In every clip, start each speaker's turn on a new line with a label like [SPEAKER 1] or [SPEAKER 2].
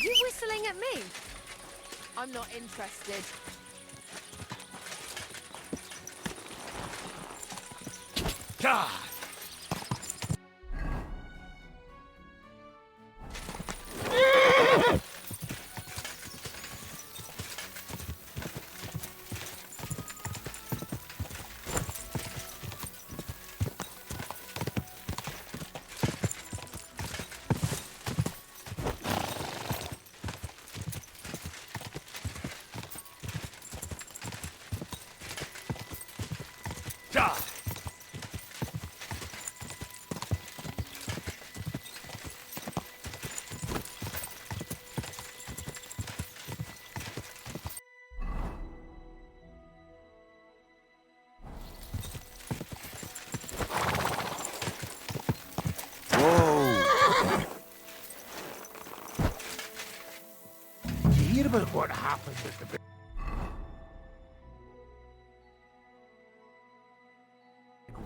[SPEAKER 1] you whistling at me? I'm not interested.
[SPEAKER 2] God! Hear about what happened at the big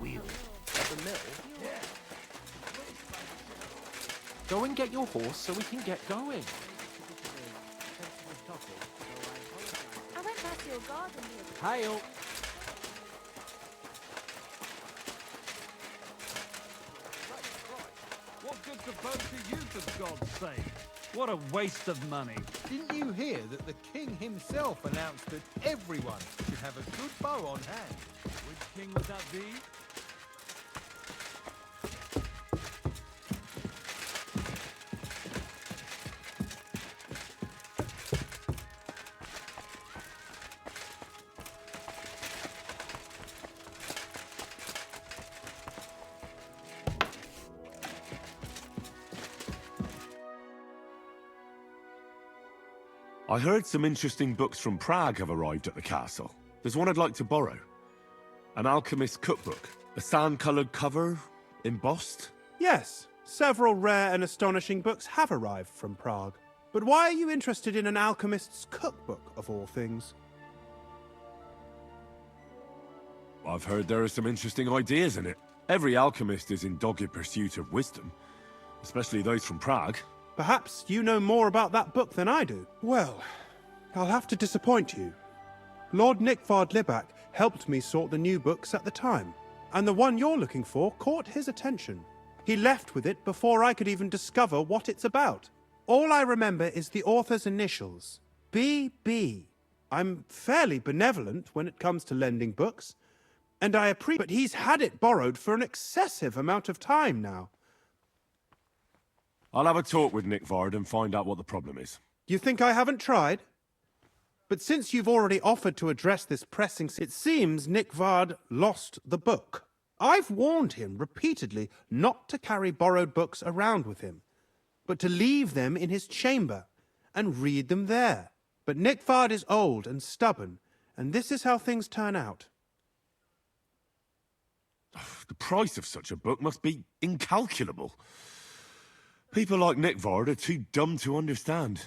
[SPEAKER 2] wheel?
[SPEAKER 3] At the mill?
[SPEAKER 2] Yeah.
[SPEAKER 3] Go and get your horse so we can get going.
[SPEAKER 1] I went past your garden the other
[SPEAKER 3] Hail!
[SPEAKER 4] What good's the bow to you, for God's sake? What a waste of money.
[SPEAKER 5] Didn't you hear that the king himself announced that everyone should have a good bow on hand?
[SPEAKER 4] Which king would that be?
[SPEAKER 2] I heard some interesting books from Prague have arrived at the castle. There's one I'd like to borrow. An alchemist's cookbook. A sand-coloured cover, embossed.
[SPEAKER 6] Yes, several rare and astonishing books have arrived from Prague. But why are you interested in an alchemist's cookbook, of all things?
[SPEAKER 2] I've heard there are some interesting ideas in it. Every alchemist is in dogged pursuit of wisdom, especially those from Prague.
[SPEAKER 6] Perhaps you know more about that book than I do. Well, I'll have to disappoint you. Lord Nickvard Libak helped me sort the new books at the time, and the one you're looking for caught his attention. He left with it before I could even discover what it's about. All I remember is the author's initials, B.B. I'm fairly benevolent when it comes to lending books, and I appreciate, but he's had it borrowed for an excessive amount of time now.
[SPEAKER 2] I'll have a talk with Nickvard and find out what the problem is.
[SPEAKER 6] You think I haven't tried? But since you've already offered to address this pressing, it seems Nickvard lost the book. I've warned him repeatedly not to carry borrowed books around with him, but to leave them in his chamber and read them there. But Nickvard is old and stubborn, and this is how things turn out.
[SPEAKER 2] The price of such a book must be incalculable. People like Nickvard are too dumb to understand.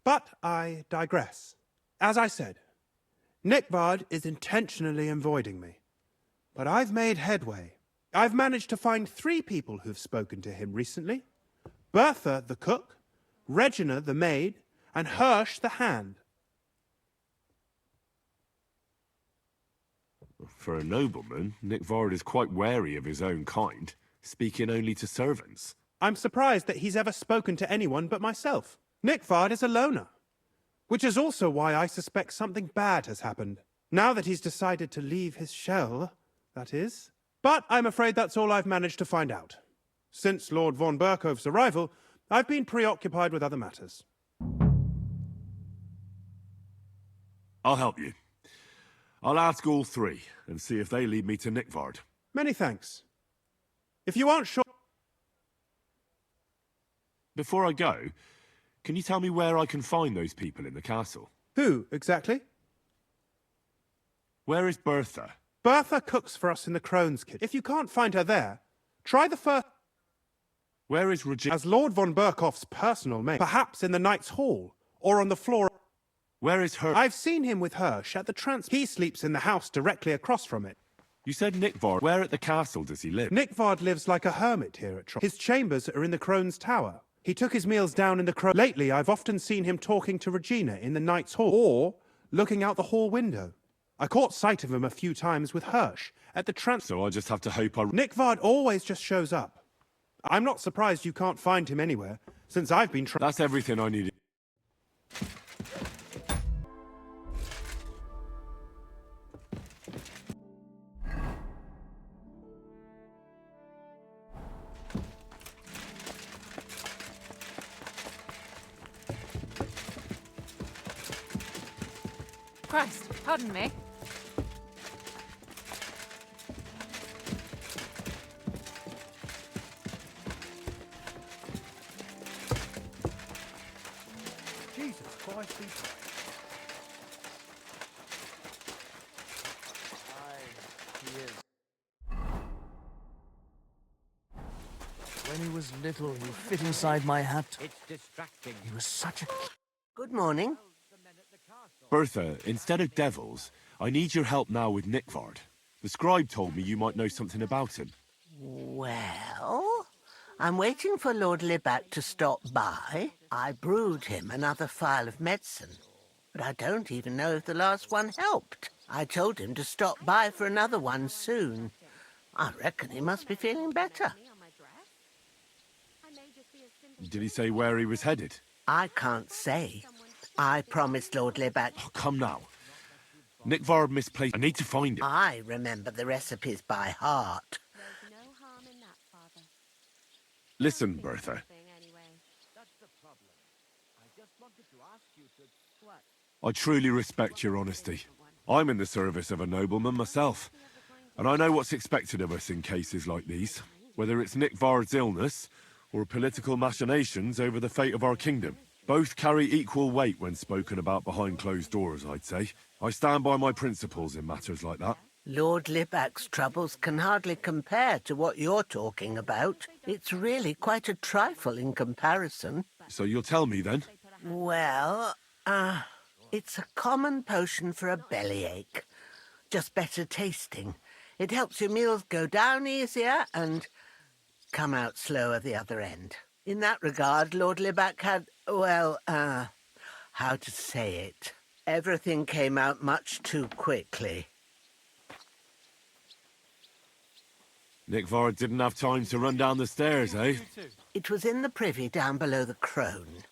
[SPEAKER 6] But I digress. As I said, Nickvard is intentionally avoiding me. But I've made headway. I've managed to find 3 people who've spoken to him recently. Bertha, the cook, Regina, the maid, and Hirsch, the hand.
[SPEAKER 2] For a nobleman, Nickvard is quite wary of his own kind, speaking only to servants.
[SPEAKER 6] I'm surprised that he's ever spoken to anyone but myself. Nickvard is a loner, which is also why I suspect something bad has happened. Now that he's decided to leave his shell, that is. But I'm afraid that's all I've managed to find out. Since Lord von Berkov's arrival, I've been preoccupied with other matters.
[SPEAKER 2] I'll help you. I'll ask all 3 and see if they lead me to Nickvard.
[SPEAKER 6] Many thanks. If you aren't sure...
[SPEAKER 2] Before I go, can you tell me where I can find those people in the castle?
[SPEAKER 6] Who, exactly?
[SPEAKER 2] Where is Bertha?
[SPEAKER 6] Bertha cooks for us in the Crone's Kitchen. If you can't find her there, try the first...
[SPEAKER 2] Where is Regina?
[SPEAKER 6] As Lord von Berkoff's personal maid. Perhaps in the Knight's Hall, or on the floor...
[SPEAKER 2] Where is her?
[SPEAKER 6] I've seen him with Hirsch at the He sleeps in the house directly across from it.
[SPEAKER 2] You said Nickvard. Where at the castle does he live?
[SPEAKER 6] Nickvard lives like a hermit here at His chambers are in the Crone's Tower, He took his meals down in the crow. Lately, I've often seen him talking to Regina in the Knight's Hall, or looking out the hall window. I caught sight of him a few times with Hirsch at the
[SPEAKER 2] So I just have to hope I...
[SPEAKER 6] Nickvard always just shows up. I'm not surprised you can't find him anywhere, since I've been trying...
[SPEAKER 2] That's everything I needed.
[SPEAKER 1] Christ, pardon me.
[SPEAKER 5] Jesus Christ, be praised.
[SPEAKER 7] When he was little, he fit inside my hat.
[SPEAKER 8] It's distracting.
[SPEAKER 7] He was such a...
[SPEAKER 8] Good morning.
[SPEAKER 2] Bertha, instead of devils, I need your help now with Nickvard. The scribe told me you might know something about him.
[SPEAKER 8] Well, I'm waiting for Lord Libac to stop by. I brewed him another phial of medicine, but I don't even know if the last one helped. I told him to stop by for another one soon. I reckon he must be feeling better.
[SPEAKER 2] Did he say where he was headed?
[SPEAKER 8] I can't say. I promised Lord Libac.
[SPEAKER 2] Oh, come now. Nickvard misplaced... I need to find him.
[SPEAKER 8] I remember the recipes by heart.
[SPEAKER 2] Listen, Bertha. I truly respect your honesty. I'm in the service of a nobleman myself, and I know what's expected of us in cases like these, whether it's Nickvard's illness or political machinations over the fate of our kingdom. Both carry equal weight when spoken about behind closed doors, I'd say. I stand by my principles in matters like that.
[SPEAKER 8] Lord Libac's troubles can hardly compare to what you're talking about. It's really quite a trifle in comparison.
[SPEAKER 2] So you'll tell me then?
[SPEAKER 8] Well, it's a common potion for a bellyache. Just better tasting. It helps your meals go down easier and come out slower the other end. In that regard, Lord Libac had, well, how to say it? Everything came out much too quickly.
[SPEAKER 2] Nickvard didn't have time to run down the stairs, eh?
[SPEAKER 8] It was in the privy down below the crone,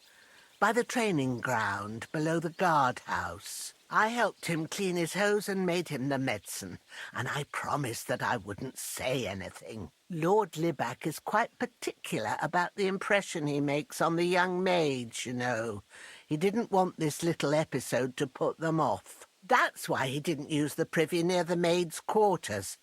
[SPEAKER 8] by the training ground below the guardhouse. I helped him clean his hose and made him the medicine, and I promised that I wouldn't say anything. Lord Libac is quite particular about the impression he makes on the young maids, you know. He didn't want this little episode to put them off. That's why he didn't use the privy near the maids' quarters,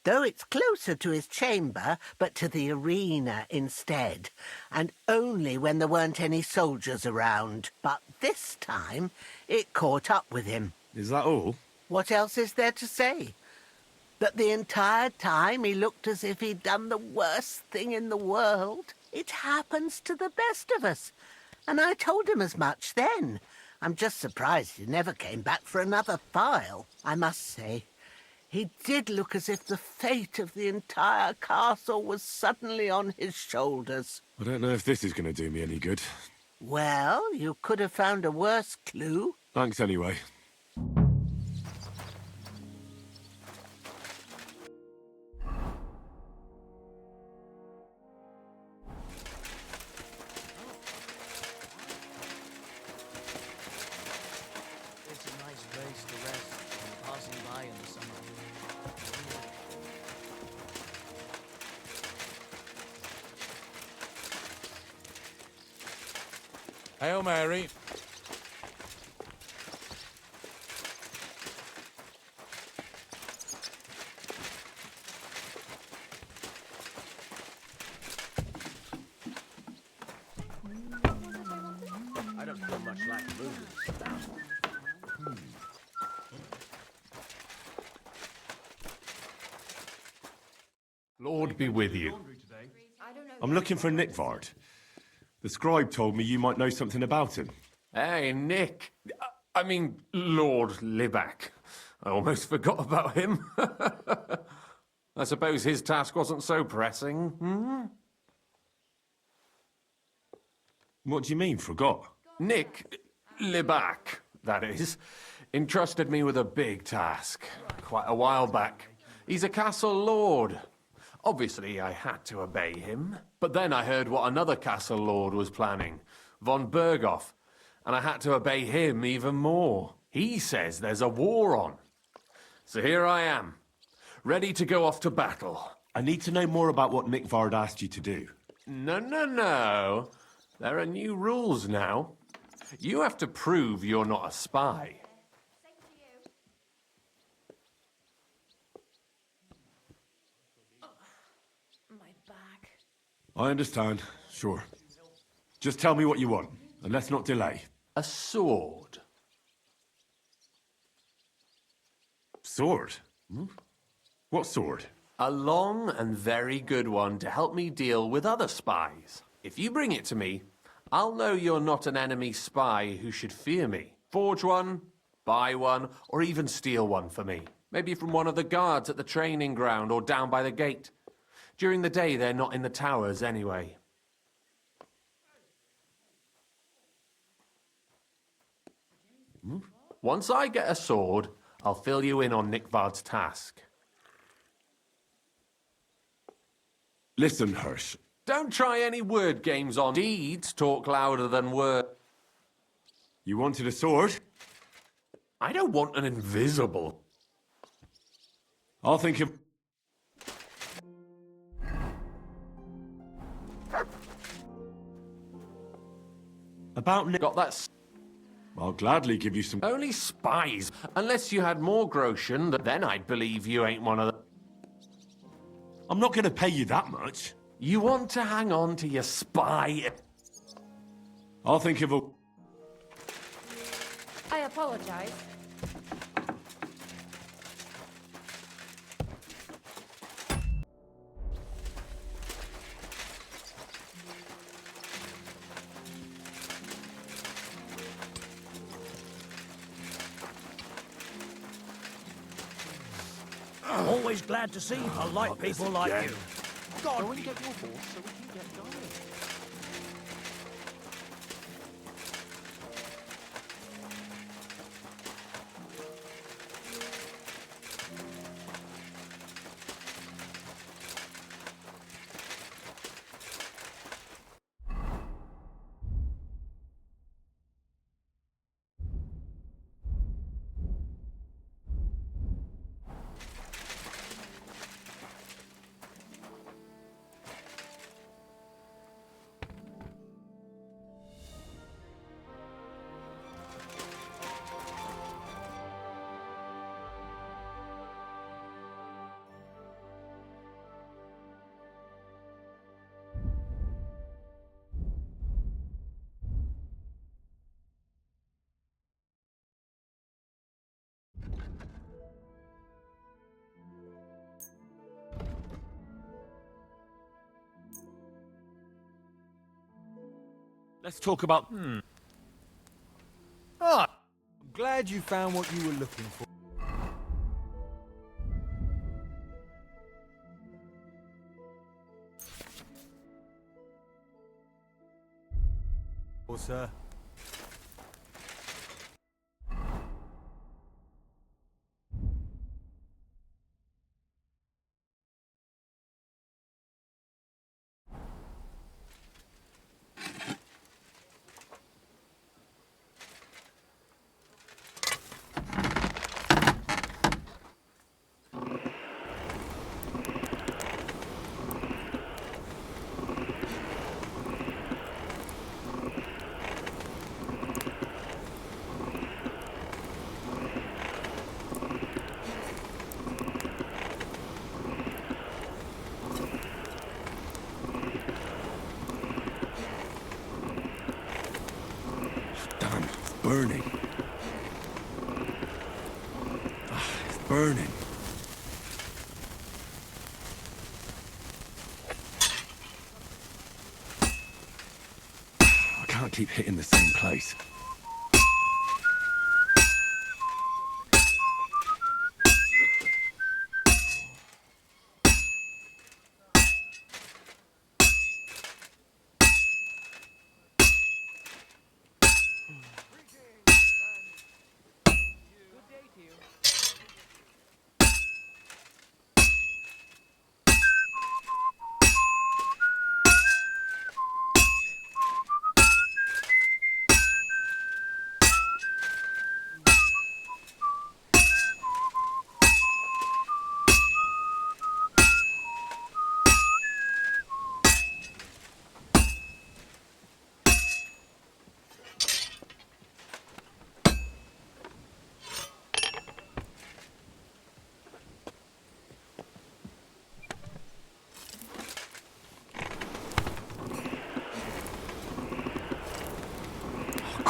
[SPEAKER 8] though it's closer to his chamber, but to the arena instead, and only when there weren't any soldiers around. But this time, it caught up with him.
[SPEAKER 2] Is that all?
[SPEAKER 8] What else is there to say? That the entire time he looked as if he'd done the worst thing in the world. It happens to the best of us, and I told him as much then. I'm just surprised he never came back for another file. I must say, he did look as if the fate of the entire castle was suddenly on his shoulders.
[SPEAKER 2] I don't know if this is going to do me any good.
[SPEAKER 8] Well, you could have found a worse clue.
[SPEAKER 2] Thanks anyway.
[SPEAKER 7] It's a nice place to rest, passing by in the summer.
[SPEAKER 5] Hail Mary.
[SPEAKER 8] I don't feel much like moving.
[SPEAKER 9] Lord be with you.
[SPEAKER 2] I'm looking for Nickvard. The scribe told me you might know something about him.
[SPEAKER 3] Hey, Nick. I mean, Lord Libac. I almost forgot about him. I suppose his task wasn't so pressing, hmm?
[SPEAKER 2] What do you mean, forgot?
[SPEAKER 3] Nick Libac, that is, entrusted me with a big task quite a while back. He's a castle lord. Obviously, I had to obey him. But then I heard what another castle lord was planning, von Berghoff, and I had to obey him even more. He says there's a war on. So here I am, ready to go off to battle.
[SPEAKER 2] I need to know more about what Nickvard asked you to do.
[SPEAKER 3] No. There are new rules now. You have to prove you're not a spy.
[SPEAKER 1] My back.
[SPEAKER 2] I understand, sure. Just tell me what you want, and let's not delay.
[SPEAKER 3] A sword.
[SPEAKER 2] Sword? Hmm? What sword?
[SPEAKER 3] A long and very good one to help me deal with other spies. If you bring it to me, I'll know you're not an enemy spy who should fear me. Forge one, buy one, or even steal one for me. Maybe from one of the guards at the training ground or down by the gate. During the day, they're not in the towers anyway. Once I get a sword, I'll fill you in on Nickvard's task.
[SPEAKER 2] Listen, Hirsch.
[SPEAKER 3] Don't try any word games on deeds. Talk louder than words.
[SPEAKER 2] You wanted a sword?
[SPEAKER 3] I don't want an invisible.
[SPEAKER 2] I'll think of... About Nick...
[SPEAKER 3] Got that?
[SPEAKER 2] I'll gladly give you some...
[SPEAKER 3] Only spies. Unless you had more groschen, then I'd believe you ain't one of them.
[SPEAKER 2] I'm not going to pay you that much.
[SPEAKER 3] You want to hang on to your spy?
[SPEAKER 2] I'll think of a...
[SPEAKER 1] I apologize.
[SPEAKER 7] Always glad to see polite people like you. God,
[SPEAKER 3] Go and get your horse so we can get going.
[SPEAKER 2] Let's talk about...
[SPEAKER 5] Ah, I'm glad you found what you were looking for. Oh, sir.
[SPEAKER 2] Damn, it's burning. It's burning. I can't keep hitting the same place.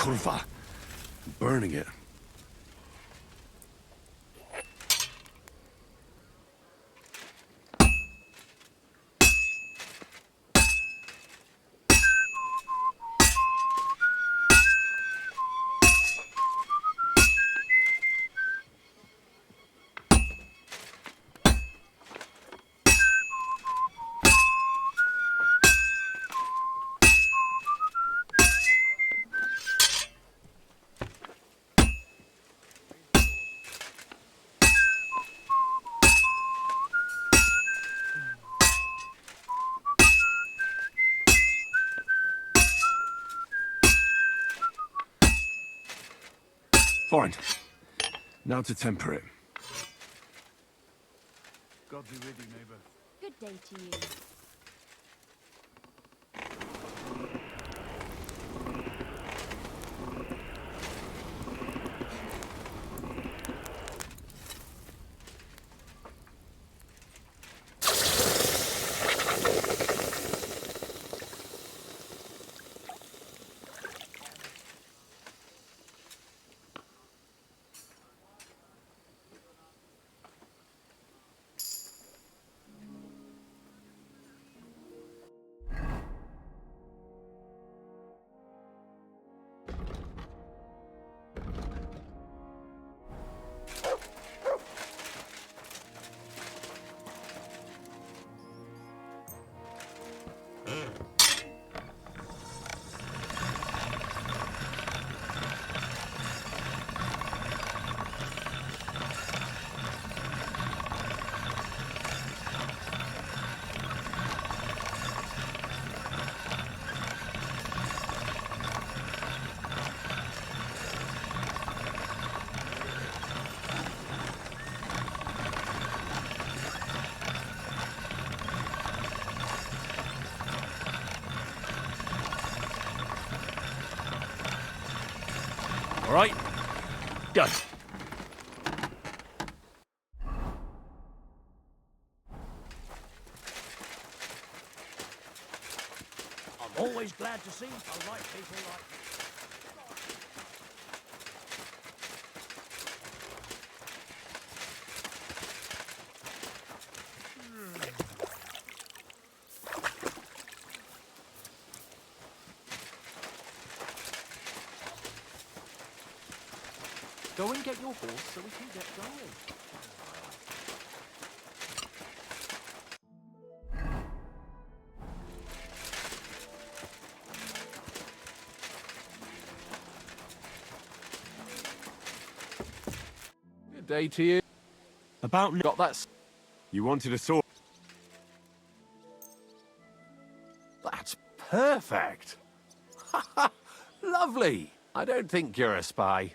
[SPEAKER 2] Kurva. Burning it. Fine. Now to temper it.
[SPEAKER 4] God be with you, neighbor.
[SPEAKER 1] Good day to you.
[SPEAKER 2] All right. Done.
[SPEAKER 7] I'm always glad to see polite people like you.
[SPEAKER 3] Go and get your horse so we can get going. Good day to you.
[SPEAKER 2] About
[SPEAKER 3] Got that?
[SPEAKER 2] you wanted a sword.
[SPEAKER 3] That's perfect. Lovely. I don't think you're a spy.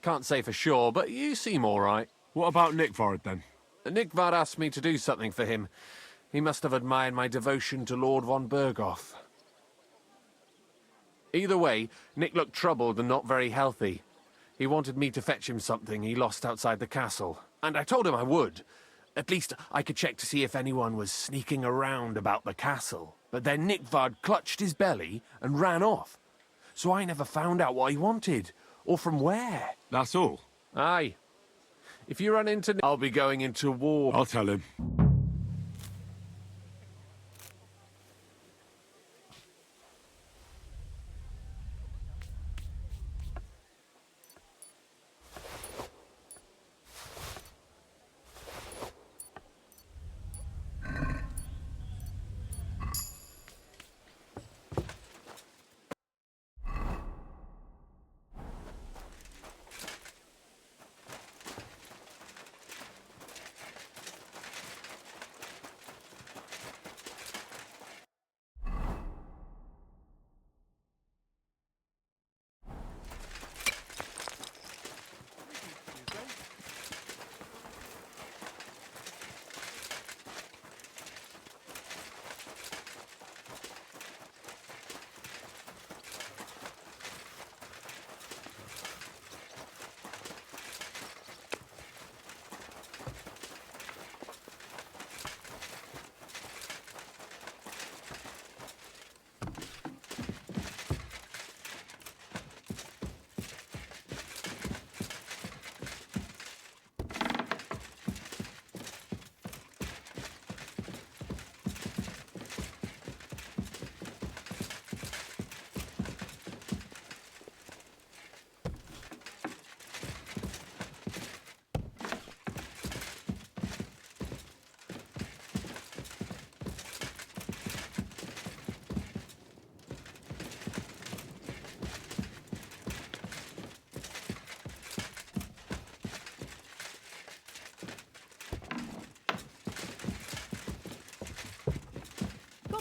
[SPEAKER 3] Can't say for sure, but you seem all right.
[SPEAKER 2] What about Nickvard then?
[SPEAKER 3] Nickvard asked me to do something for him. He must have admired my devotion to Lord von Berghoff. Either way, Nick looked troubled and not very healthy. He wanted me to fetch him something he lost outside the castle, and I told him I would. At least I could check to see if anyone was sneaking around about the castle. But then Nickvard clutched his belly and ran off. So I never found out what he wanted, or from where.
[SPEAKER 2] That's all.
[SPEAKER 3] Aye. If you run into Nick, I'll be going into war.
[SPEAKER 2] I'll tell him.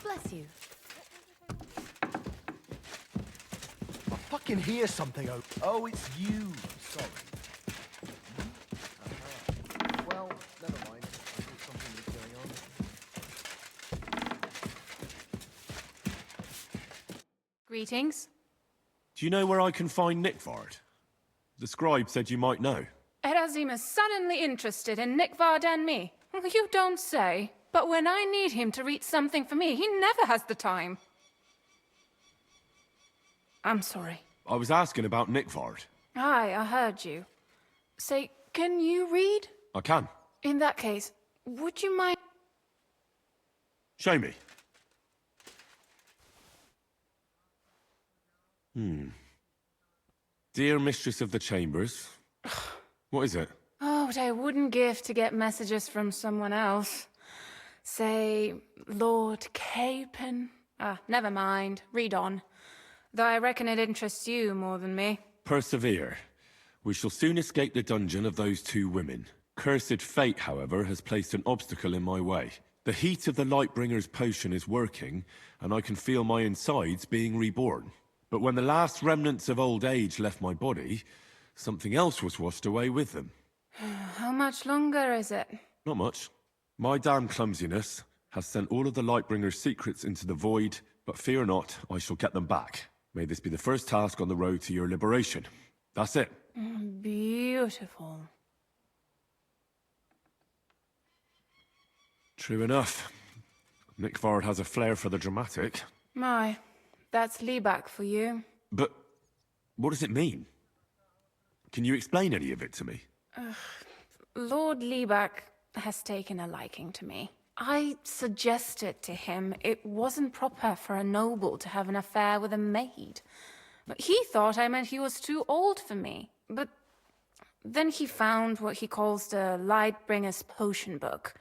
[SPEAKER 1] Bless you.
[SPEAKER 7] I fucking hear something. Oh, it's you. Sorry. Well, never mind. I thought something was going on.
[SPEAKER 1] Greetings.
[SPEAKER 2] Do you know where I can find Nickvard? The scribe said you might know.
[SPEAKER 1] Erazim is suddenly interested in Nickvard and me. You don't say. But when I need him to read something for me, he never has the time. I'm sorry.
[SPEAKER 2] I was asking about Nickvard.
[SPEAKER 1] Aye, I heard you. Say, can you read?
[SPEAKER 2] I can.
[SPEAKER 1] In that case, would you mind...
[SPEAKER 2] Show me. Dear Mistress of the Chambers. What is it?
[SPEAKER 1] Oh, what I wouldn't give to get messages from someone else. Say, Lord Capon. Never mind. Read on. Though I reckon it interests you more than me.
[SPEAKER 2] Persevere. We shall soon escape the dungeon of those two women. Cursed fate, however, has placed an obstacle in my way. The heat of the Lightbringer's potion is working, and I can feel my insides being reborn. But when the last remnants of old age left my body, something else was washed away with them.
[SPEAKER 1] How much longer is it?
[SPEAKER 2] Not much. My damn clumsiness has sent all of the Lightbringer's secrets into the void, but fear not, I shall get them back. May this be the first task on the road to your liberation. That's it.
[SPEAKER 1] Beautiful.
[SPEAKER 2] True enough. Nickvard has a flair for the dramatic.
[SPEAKER 1] My, that's Libak for you.
[SPEAKER 2] But what does it mean? Can you explain any of it to me?
[SPEAKER 1] Lord Libak has taken a liking to me. I suggested to him it wasn't proper for a noble to have an affair with a maid. But he thought I meant he was too old for me. But then he found what he calls the Lightbringer's potion book.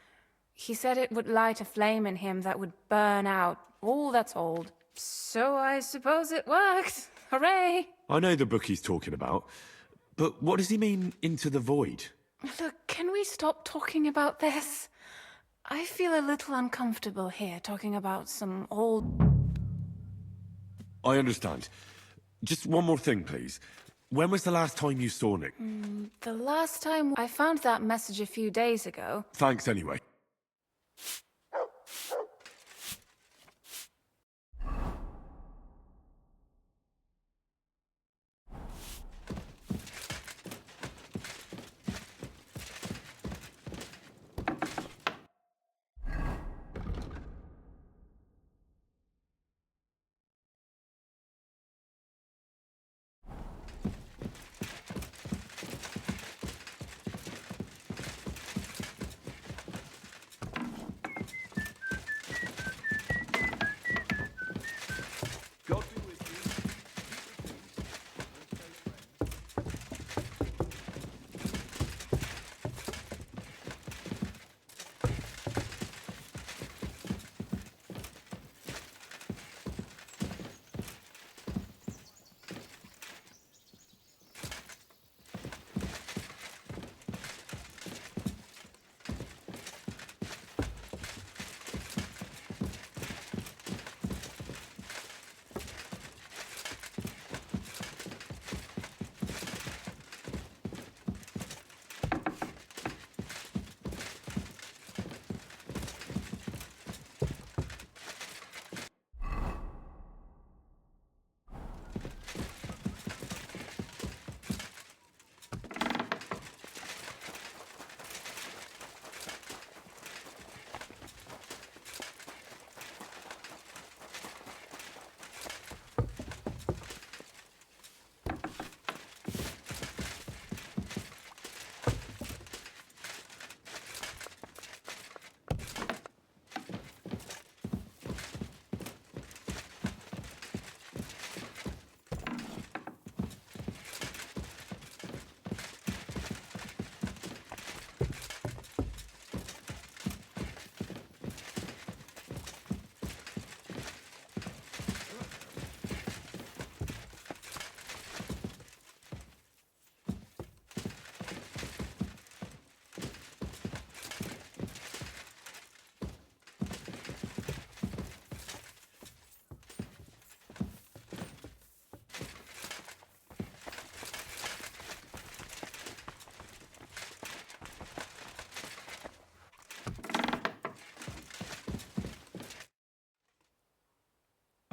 [SPEAKER 1] He said it would light a flame in him that would burn out all that's old. So I suppose it worked. Hooray!
[SPEAKER 2] I know the book he's talking about, but what does he mean, into the void?
[SPEAKER 1] Look, can we stop talking about this? I feel a little uncomfortable here, talking about some old...
[SPEAKER 2] I understand. Just one more thing, please. When was the last time you saw Nick?
[SPEAKER 1] The last time I found that message a few days ago.
[SPEAKER 2] Thanks anyway.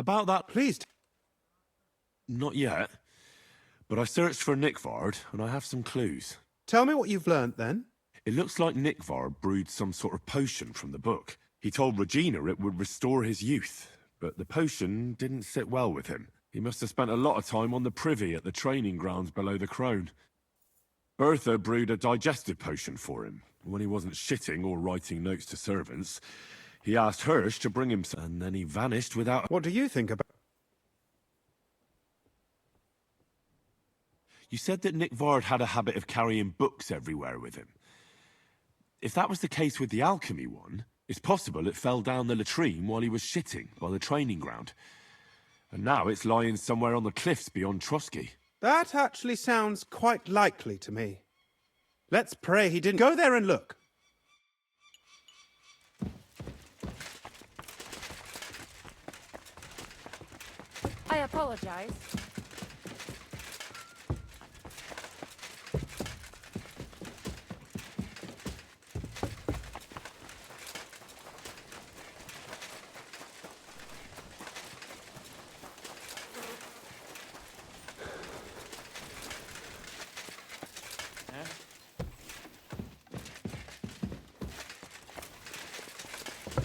[SPEAKER 2] About that,
[SPEAKER 6] Please.
[SPEAKER 2] not yet. But I searched for Nickvard, and I have some clues.
[SPEAKER 6] Tell me what you've learnt then.
[SPEAKER 2] It looks like Nickvard brewed some sort of potion from the book. He told Regina it would restore his youth, but the potion didn't sit well with him. He must have spent a lot of time on the privy at the training grounds below the Crone. Bertha brewed a digestive potion for him. When he wasn't shitting or writing notes to servants, he asked Hirsch to bring him some, and then he vanished without...
[SPEAKER 6] What do you think about...
[SPEAKER 2] You said that Nickvard had a habit of carrying books everywhere with him. If that was the case with the alchemy one, it's possible it fell down the latrine while he was shitting by the training ground. And now it's lying somewhere on the cliffs beyond Trotsky.
[SPEAKER 6] That actually sounds quite likely to me. Let's pray he didn't go there and look.
[SPEAKER 1] I apologize.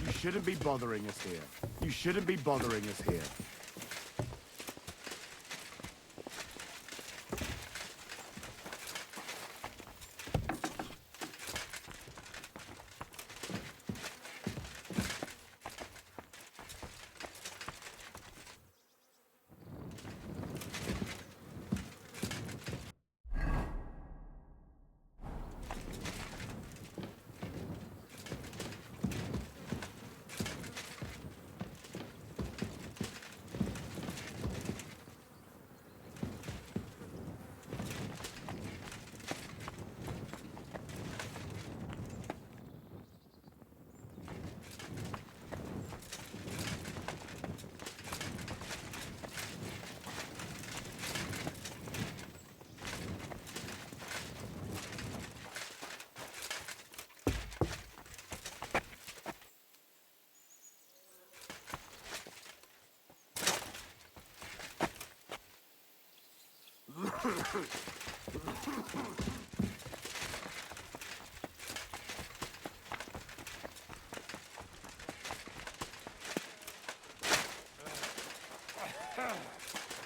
[SPEAKER 10] You shouldn't be bothering us here. You shouldn't be bothering us here.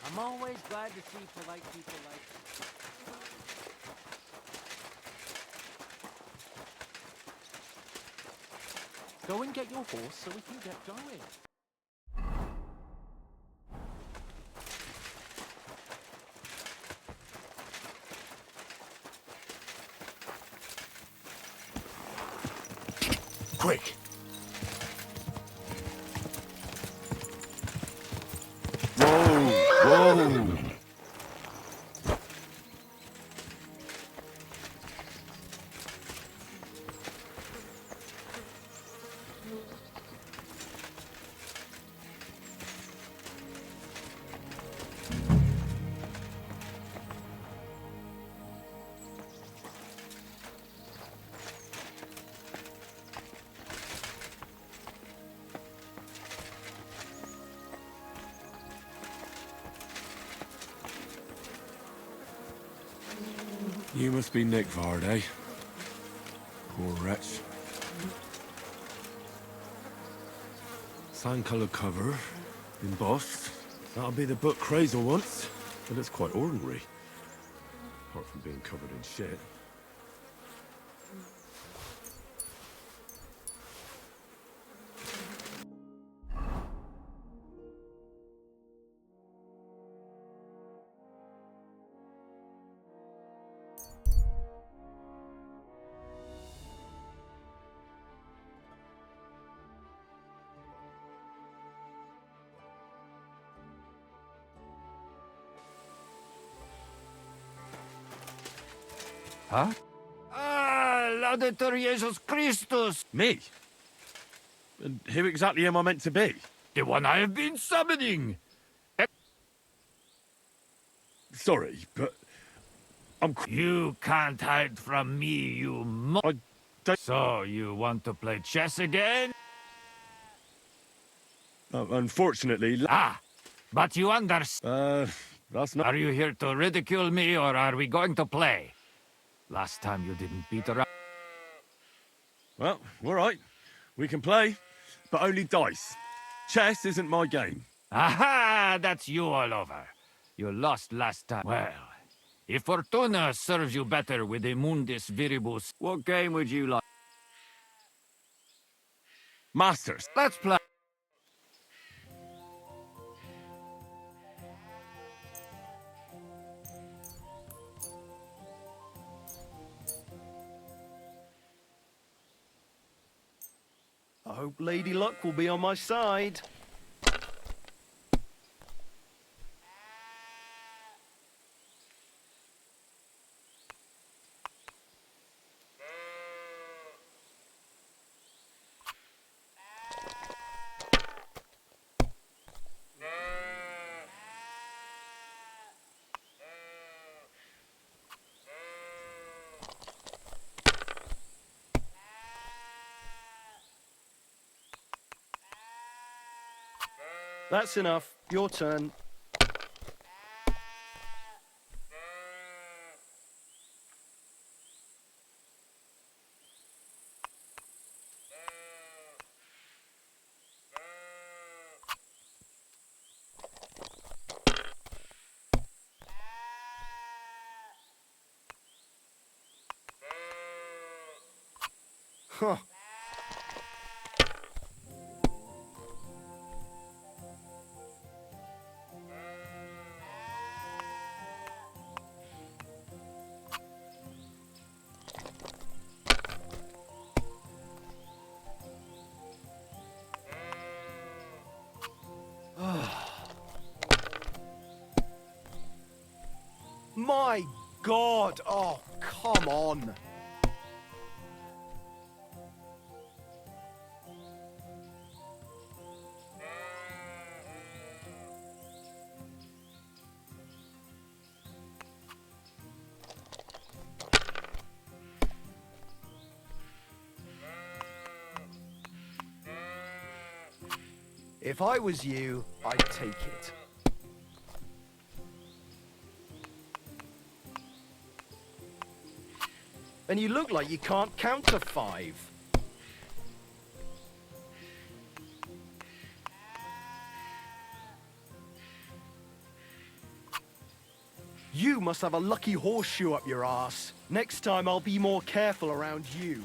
[SPEAKER 7] I'm always glad to see polite people like you. Go and get your horse so we can get going.
[SPEAKER 10] Quick!
[SPEAKER 2] Whoa! You must be Nickvard, eh? Poor wretch. Sand-coloured cover, embossed. That'll be the book Crazel wants, but it's quite ordinary. Apart from being covered in shit.
[SPEAKER 4] Huh?
[SPEAKER 10] Ah, Laudetur Jesus Christus!
[SPEAKER 2] Me? And who exactly am I meant to be?
[SPEAKER 10] The one I have been summoning!
[SPEAKER 2] Sorry, but I'm...
[SPEAKER 4] You can't hide from me, you
[SPEAKER 2] I don't...
[SPEAKER 4] So, you want to play chess again?
[SPEAKER 2] Unfortunately...
[SPEAKER 4] Ah,
[SPEAKER 11] But you understand.
[SPEAKER 2] That's not...
[SPEAKER 11] Are you here to ridicule me, or are we going to play? Last time you didn't beat around.
[SPEAKER 2] Well, all right. We can play, but only dice. Chess isn't my game.
[SPEAKER 11] Aha! That's you all over. You lost last time. Well, if Fortuna serves you better with a Mundus Viribus,
[SPEAKER 10] What game would you like?
[SPEAKER 2] Masters.
[SPEAKER 11] let's play.
[SPEAKER 10] I hope Lady Luck will be on my side. That's enough. Your turn. Huh. My God! Oh, come on! If I was you, I'd take it. And you look like you can't count to 5. You must have a lucky horseshoe up your ass. Next time I'll be more careful around you.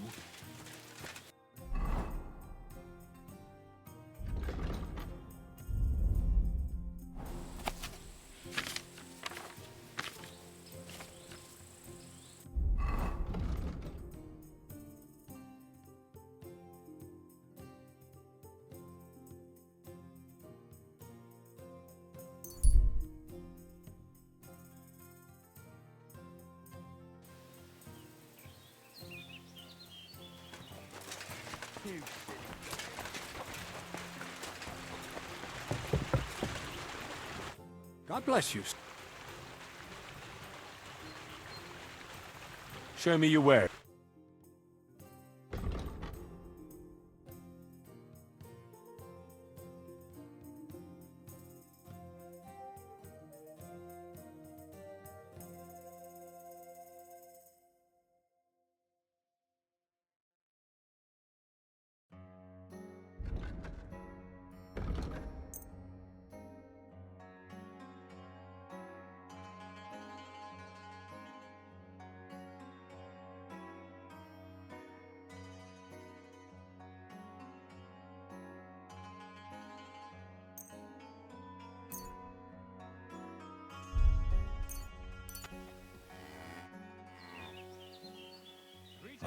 [SPEAKER 12] God bless you.
[SPEAKER 2] Show me your wares.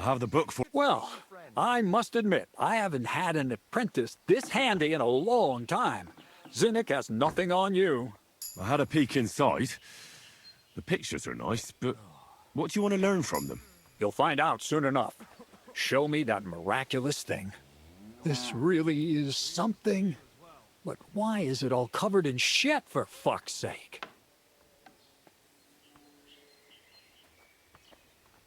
[SPEAKER 2] I have the book for...
[SPEAKER 12] Well, I must admit, I haven't had an apprentice this handy in a long time. Zinnik has nothing on you.
[SPEAKER 2] I had a peek inside. The pictures are nice, but what do you want to learn from them?
[SPEAKER 12] You'll find out soon enough. Show me that miraculous thing. This really is something. But why is it all covered in shit, for fuck's sake?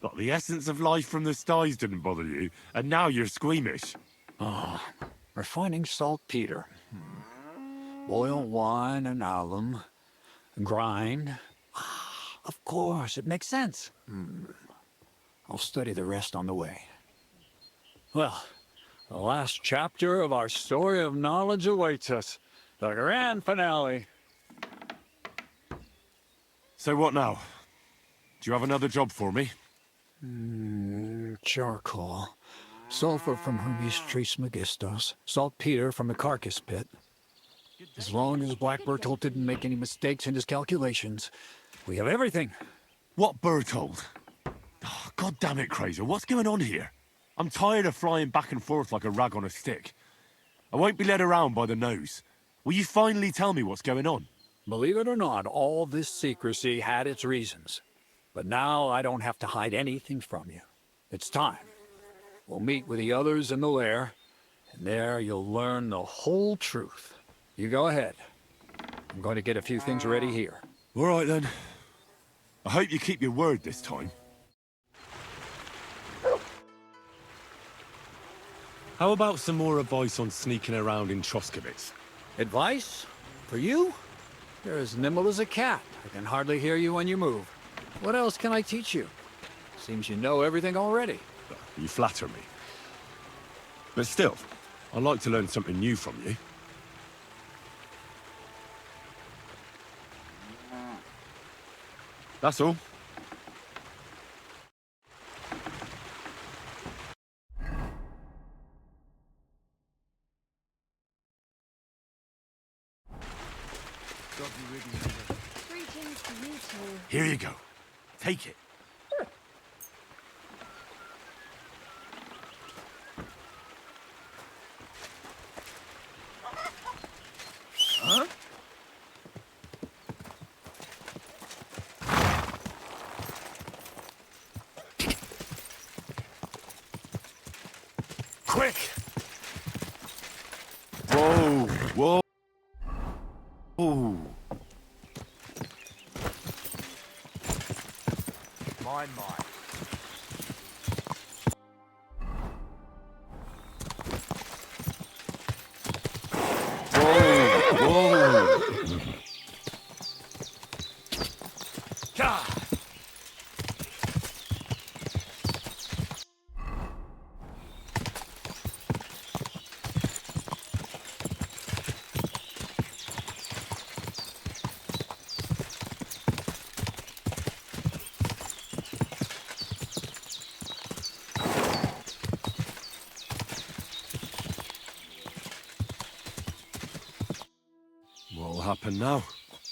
[SPEAKER 2] Got the essence of life from the skies didn't bother you, and now you're squeamish.
[SPEAKER 12] Ah, refining saltpeter. Boil wine and alum. Grind. Of course, it makes sense. I'll study the rest on the way. Well, the last chapter of our story of knowledge awaits us. The grand finale.
[SPEAKER 2] So what now? Do you have another job for me?
[SPEAKER 12] Charcoal. Sulfur from Hermes Trismegistos. Saltpeter from the carcass pit. As long as Black Bertolt didn't make any mistakes in his calculations, we have everything.
[SPEAKER 2] What Bertold? Oh, God damn it, Krazer, what's going on here? I'm tired of flying back and forth like a rag on a stick. I won't be led around by the nose. Will you finally tell me what's going on?
[SPEAKER 12] Believe it or not, all this secrecy had its reasons. But now I don't have to hide anything from you. It's time. We'll meet with the others in the lair, and there you'll learn the whole truth. You go ahead. I'm going to get a few things ready here.
[SPEAKER 2] All right, then. I hope you keep your word this time. How about some more advice on sneaking around in Troskowitz?
[SPEAKER 12] Advice? For you? You're as nimble as a cat. I can hardly hear you when you move. What else can I teach you? Seems you know everything already.
[SPEAKER 2] You flatter me. But still, I'd like to learn something new from you. That's all.
[SPEAKER 1] Greetings to you too.
[SPEAKER 2] Here you go. Take it.
[SPEAKER 10] Huh?
[SPEAKER 2] Quick! Whoa! Whoa! Ooh.
[SPEAKER 10] Mine.
[SPEAKER 2] Whoa! What'll happen now?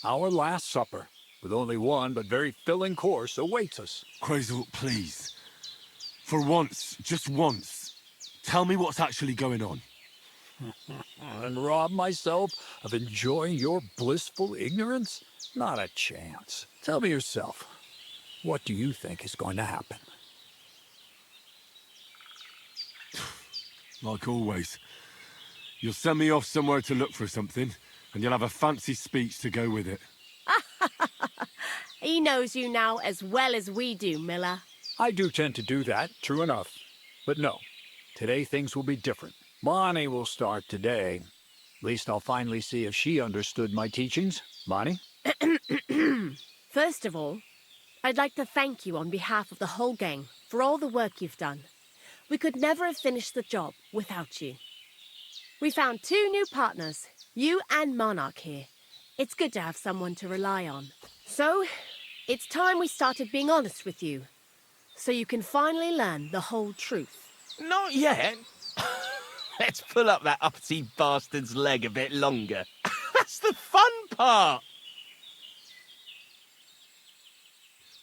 [SPEAKER 12] Our last supper, with only one but very filling course, awaits us.
[SPEAKER 2] Crazel, please. For once, just once, tell me what's actually going on.
[SPEAKER 12] And rob myself of enjoying your blissful ignorance? Not a chance. Tell me yourself, what do you think is going to happen?
[SPEAKER 2] Like always. You'll send me off somewhere to look for something, and you'll have a fancy speech to go with it.
[SPEAKER 13] He knows you now as well as we do, Miller.
[SPEAKER 12] I do tend to do that, true enough. But no, today things will be different. Bonnie will start today. At least I'll finally see if she understood my teachings. Bonnie?
[SPEAKER 13] First of all, I'd like to thank you on behalf of the whole gang for all the work you've done. We could never have finished the job without you. We found 2 new partners, you and Monarch here. It's good to have someone to rely on. So, it's time we started being honest with you, so you can finally learn the whole truth.
[SPEAKER 14] Not yet. Let's pull up that uppity bastard's leg a bit longer. That's the fun part.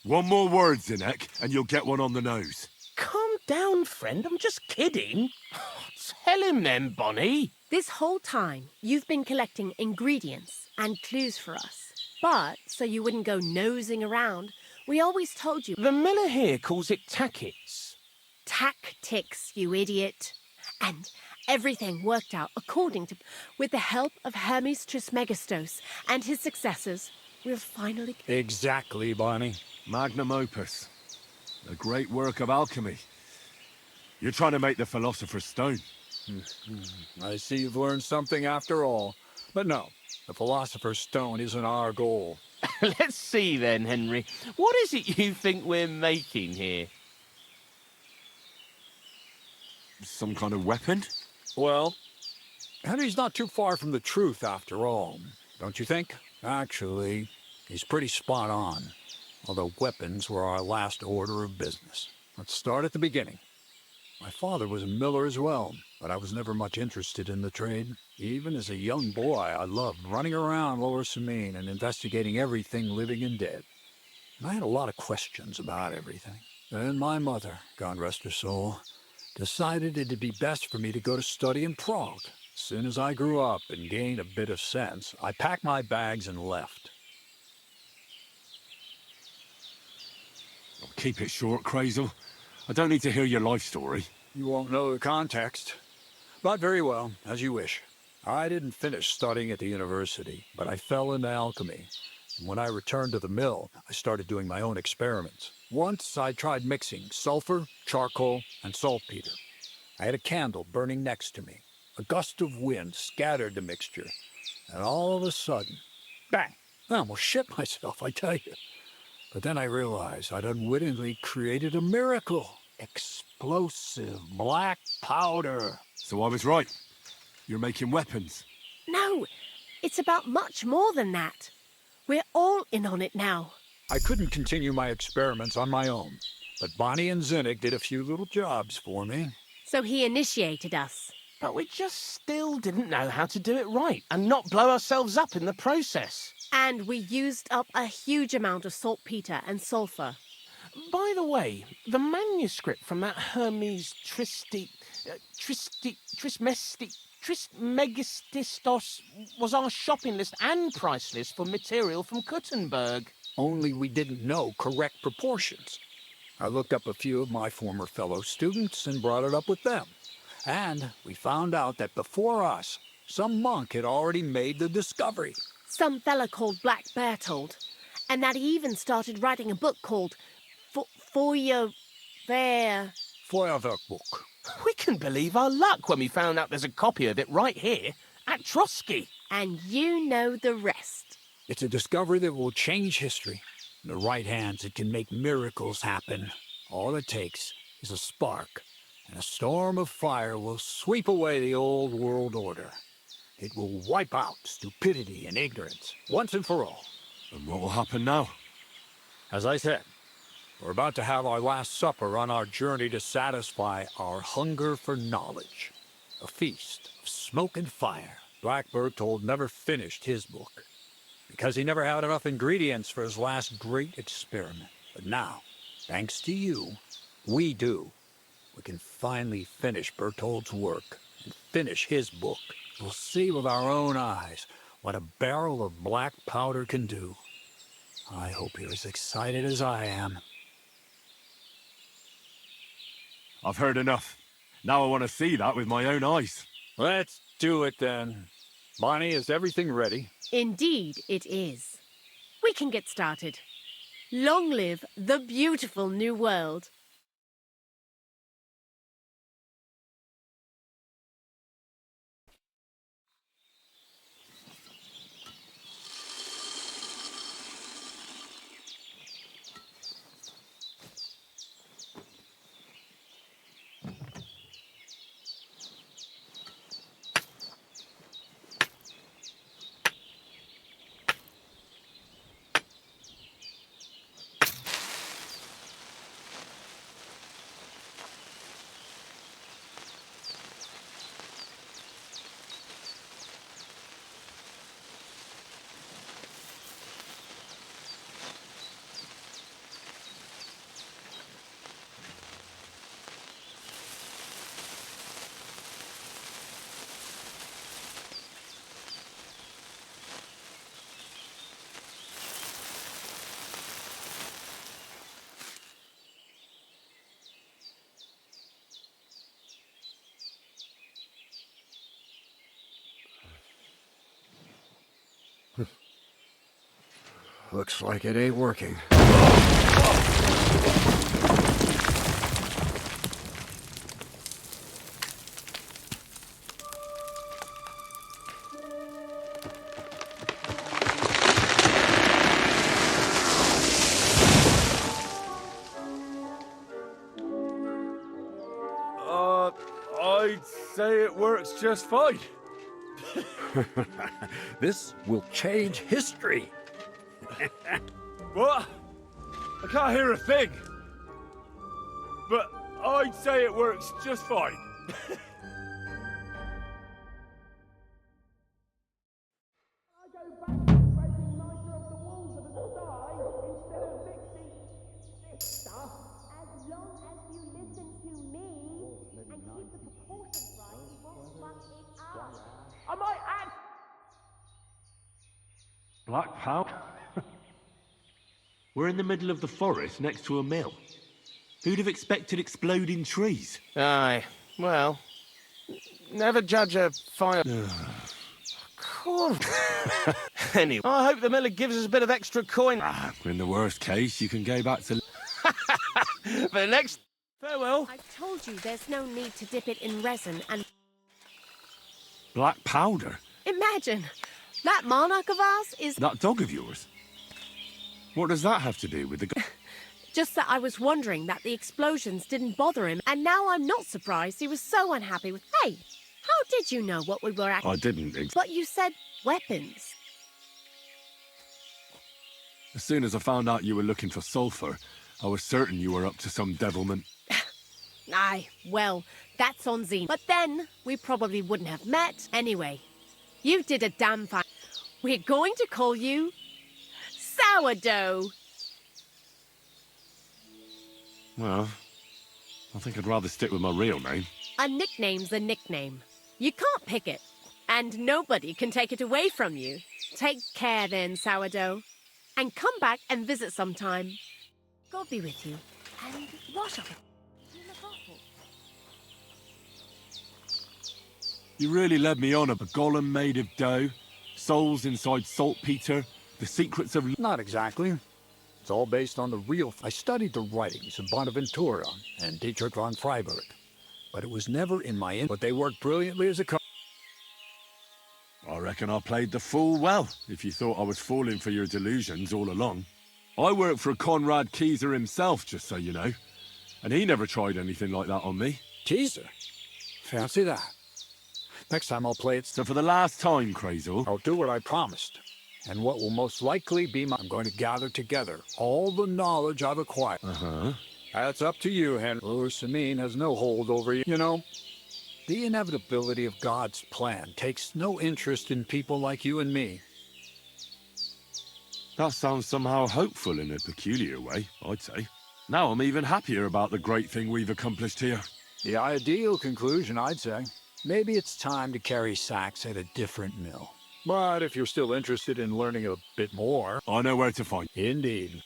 [SPEAKER 2] One more word, Zinek, and you'll get one on the nose.
[SPEAKER 14] Calm down, friend. I'm just kidding. Tell him then, Bonnie.
[SPEAKER 13] This whole time, you've been collecting ingredients and clues for us. But, so you wouldn't go nosing around, we always told you...
[SPEAKER 14] The miller here calls it tackets.
[SPEAKER 13] Tactics, you idiot. And everything worked out according to... With the help of Hermes Trismegistos and his successors, we're finally...
[SPEAKER 12] Exactly, Bonnie.
[SPEAKER 2] Magnum opus. A great work of alchemy. You're trying to make the Philosopher's Stone.
[SPEAKER 12] I see you've learned something after all. But no, The Philosopher's Stone isn't our goal.
[SPEAKER 14] Let's see then, Henry. What is it you think we're making here?
[SPEAKER 2] Some kind of weapon?
[SPEAKER 12] Well, Henry's not too far from the truth after all, don't you think? Actually, he's pretty spot on. Although weapons were our last order of business. Let's start at the beginning. My father was a miller as well, but I was never much interested in the trade. Even as a young boy, I loved running around Lower Samine and investigating everything living and dead. And I had a lot of questions about everything. Then my mother, God rest her soul, decided it'd be best for me to go to study in Prague. As soon as I grew up and gained a bit of sense, I packed my bags and left.
[SPEAKER 2] Keep it short, Crazel. I don't need to hear your life story.
[SPEAKER 12] You won't know the context. But very well, as you wish. I didn't finish studying at the university, but I fell into alchemy. And when I returned to the mill, I started doing my own experiments. Once I tried mixing sulfur, charcoal, and saltpeter. I had a candle burning next to me. A gust of wind scattered the mixture. And all of a sudden, bang! I almost shit myself, I tell you. But then I realized I'd unwittingly created a miracle. Explosive black powder.
[SPEAKER 2] So I was right. You're making weapons.
[SPEAKER 13] No, it's about much more than that. We're all in on it now.
[SPEAKER 12] I couldn't continue my experiments on my own, but Bonnie and Zinnik did a few little jobs for me.
[SPEAKER 13] So he initiated us.
[SPEAKER 14] But we just still didn't know how to do it right and not blow ourselves up in the process.
[SPEAKER 13] And we used up a huge amount of saltpeter and sulfur.
[SPEAKER 14] By the way, the manuscript from that Hermes Trismegistos was our shopping list and price list for material from Kuttenberg.
[SPEAKER 12] Only we didn't know correct proportions. I looked up a few of my former fellow students and brought it up with them. And we found out that before us, some monk had already made the discovery.
[SPEAKER 13] Some fella called Black Bertold. And that he even started writing a book called
[SPEAKER 12] Feuerwerkbuch.
[SPEAKER 14] We can believe our luck when we found out there's a copy of it right here at Trotsky.
[SPEAKER 13] And you know the rest.
[SPEAKER 12] It's a discovery that will change history. In the right hands, it can make miracles happen. All it takes is a spark, and a storm of fire will sweep away the old world order. It will wipe out stupidity and ignorance, once and for all.
[SPEAKER 2] And what will happen now?
[SPEAKER 12] As I said, we're about to have our last supper on our journey to satisfy our hunger for knowledge. A feast of smoke and fire. Black Bertold never finished his book, because he never had enough ingredients for his last great experiment. But now, thanks to you, we do. We can finally finish Bertold's work and finish his book. We'll see with our own eyes what a barrel of black powder can do. I hope you're as excited as I am.
[SPEAKER 2] I've heard enough. Now I want to see that with my own eyes.
[SPEAKER 12] Let's do it then. Bonnie, is everything ready?
[SPEAKER 13] Indeed it is. We can get started. Long live the beautiful new world.
[SPEAKER 15] Looks like it ain't working.
[SPEAKER 2] works just fine.
[SPEAKER 12] This will change history.
[SPEAKER 2] What? I can't hear a thing. But I'd say it works just fine. Black powder? We're in the middle of the forest next to a mill. Who'd have expected exploding trees?
[SPEAKER 14] Aye, well, never judge a fire. Cool. Anyway, I hope the miller gives us a bit of extra coin.
[SPEAKER 2] In the worst case, you can go back to...
[SPEAKER 14] For the next... Farewell.
[SPEAKER 13] I told you there's no need to dip it in resin and...
[SPEAKER 2] Black powder?
[SPEAKER 13] Imagine, that monarch of ours is...
[SPEAKER 2] That dog of yours? What does that have to do with the...
[SPEAKER 13] Just that I was wondering that the explosions didn't bother him, and now I'm not surprised he was so unhappy with... Hey, how did you know what we were at?
[SPEAKER 2] I didn't...
[SPEAKER 13] But you said weapons.
[SPEAKER 2] As soon as I found out you were looking for sulfur, I was certain you were up to some devilment.
[SPEAKER 13] Aye, well, that's on Zine. But then, we probably wouldn't have met anyway. You did a damn fine... We're going to call you... Sourdough.
[SPEAKER 2] Well, I think I'd rather stick with my real name.
[SPEAKER 13] A nickname's a nickname. You can't pick it. And nobody can take it away from you. Take care then, Sourdough. And come back and visit sometime. God be with you. And wash up.
[SPEAKER 2] You really led me on a golem made of dough, souls inside saltpeter, the secrets of...
[SPEAKER 12] Not exactly. It's all based on the real... I studied the writings of Bonaventura and Dietrich von Freiburg, but it was never in my... But they worked brilliantly as a...
[SPEAKER 2] I reckon I played the fool well, if you thought I was falling for your delusions all along. I worked for Conrad Keyser himself, just so you know. And he never tried anything like that on me.
[SPEAKER 12] Keyser? Fancy that. Next time I'll play it...
[SPEAKER 2] So for the last time, Crazel...
[SPEAKER 12] I'll do what I promised. And what will most likely be my... I'm going to gather together all the knowledge I've acquired.
[SPEAKER 2] Uh-huh.
[SPEAKER 12] That's up to you, Henry. Louis Samine has no hold over you. You know, the inevitability of God's plan takes no interest in people like you and me.
[SPEAKER 2] That sounds somehow hopeful in a peculiar way, I'd say. Now I'm even happier about the great thing we've accomplished here.
[SPEAKER 12] The ideal conclusion, I'd say. Maybe it's time to carry sacks at a different mill. But if you're still interested in learning a bit more...
[SPEAKER 2] I know where to find you.
[SPEAKER 12] Indeed.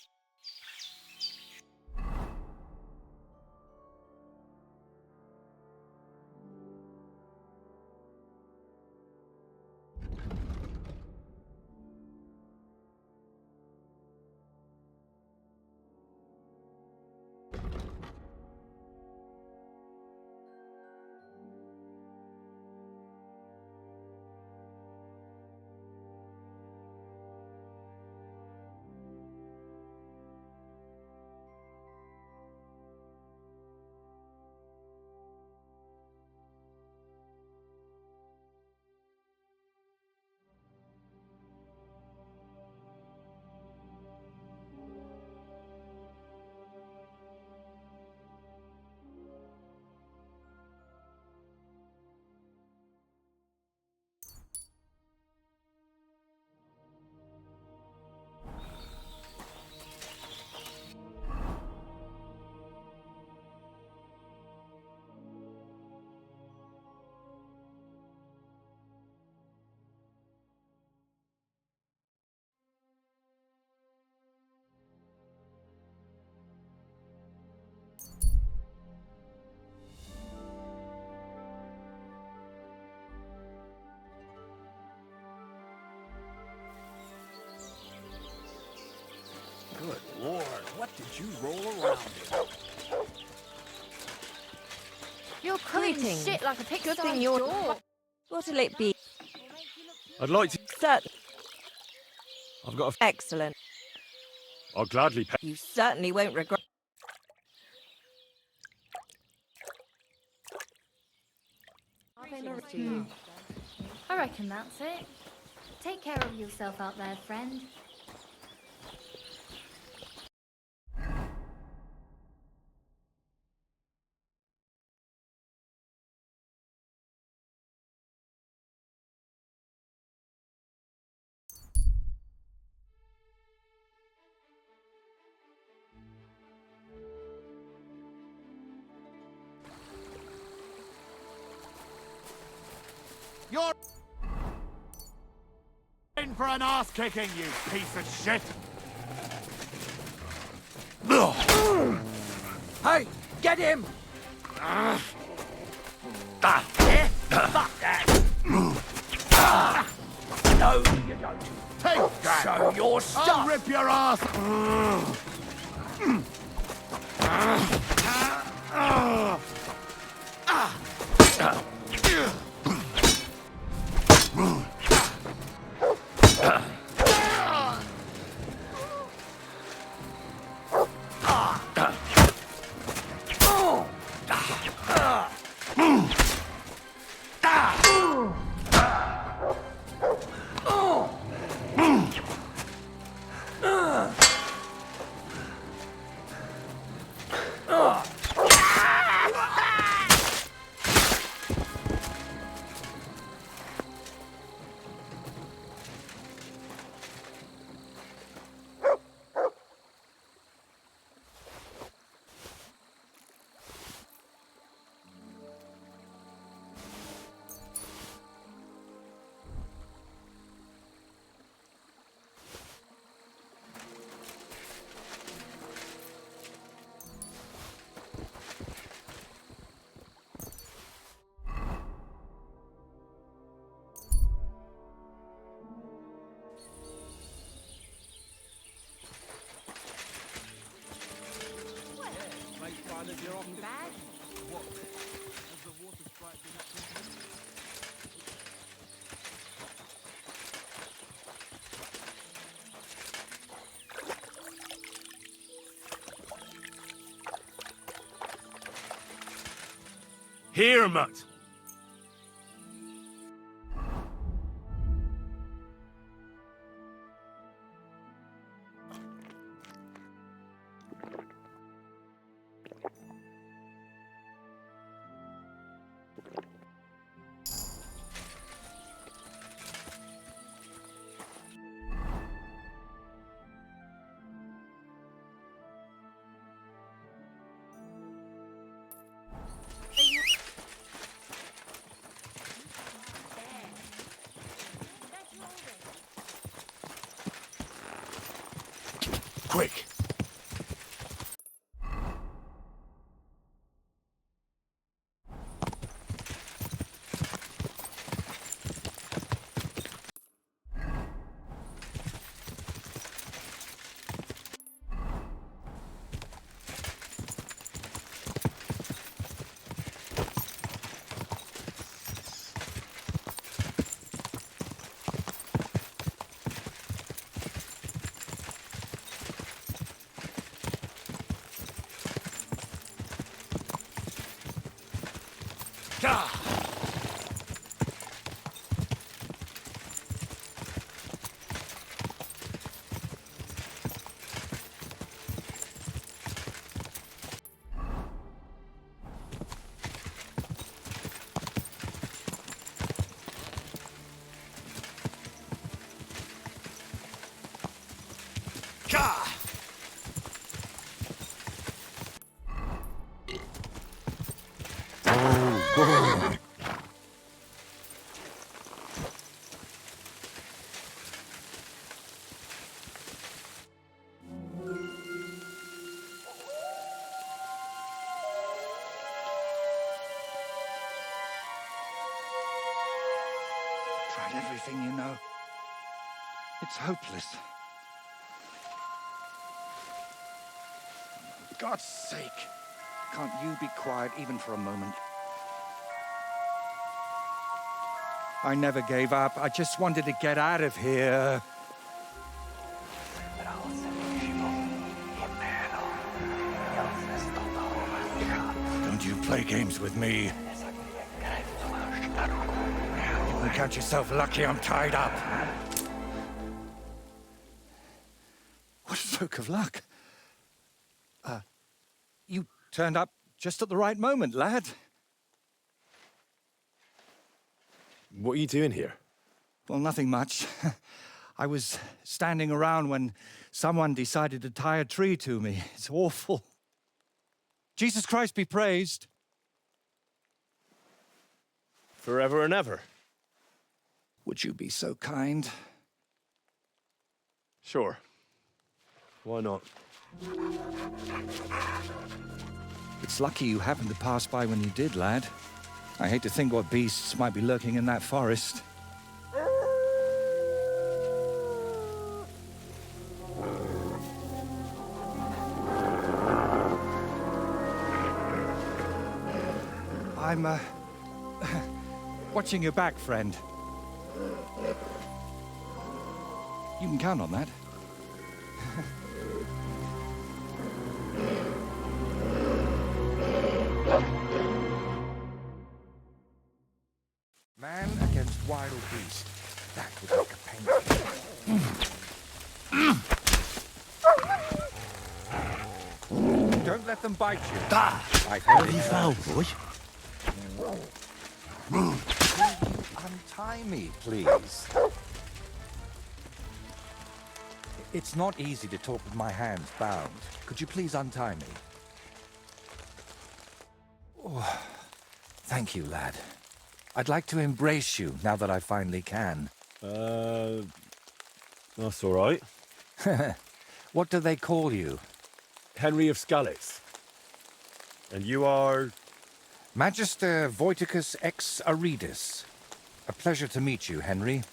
[SPEAKER 12] Good Lord, what did you roll around in?
[SPEAKER 16] You're cleaning
[SPEAKER 1] Greetings.
[SPEAKER 16] shit like a pig.
[SPEAKER 1] Good thing you're...
[SPEAKER 16] What'll it be?
[SPEAKER 2] I'd like to...
[SPEAKER 16] Certainly.
[SPEAKER 2] I've got a...
[SPEAKER 16] Excellent.
[SPEAKER 2] I'll gladly pay...
[SPEAKER 16] You certainly won't regret...
[SPEAKER 17] to you. I reckon that's it. Take care of yourself out there, friend.
[SPEAKER 11] You're in for an ass kicking, you piece of shit!
[SPEAKER 12] Hey, get him!
[SPEAKER 11] Fuck that!
[SPEAKER 12] No, you don't.
[SPEAKER 11] Take that!
[SPEAKER 12] Show your stuff!
[SPEAKER 11] I'll rip your ass!
[SPEAKER 2] Here, Mutt.
[SPEAKER 11] Quick!
[SPEAKER 18] Tried everything, you know. It's hopeless. For God's sake, can't you be quiet even for a moment? I never gave up. I just wanted to get out of here. Don't you play games with me. Count yourself lucky I'm tied up. What a stroke of luck. You turned up just at the right moment, lad.
[SPEAKER 2] What are you doing here?
[SPEAKER 18] Well, nothing much. I was standing around when someone decided to tie a tree to me. It's awful. Jesus Christ be praised.
[SPEAKER 2] Forever and ever?
[SPEAKER 18] Would you be so kind?
[SPEAKER 2] Sure. Why not?
[SPEAKER 18] It's lucky you happened to pass by when you did, lad. I hate to think what beasts might be lurking in that forest. I'm, watching your back, friend. You can count on that.
[SPEAKER 19] Man against wild beast. That would make a painting. Don't let them bite you. What have you found, boy? Untie me, please. It's not easy to talk with my hands bound. Could you please untie me? Oh, thank you, lad. I'd like to embrace you now that I finally can.
[SPEAKER 2] That's all right.
[SPEAKER 19] What do they call you?
[SPEAKER 2] Henry of Skalitz. And you are?
[SPEAKER 19] Magister Voiticus ex Aridus. A pleasure to meet you, Henry.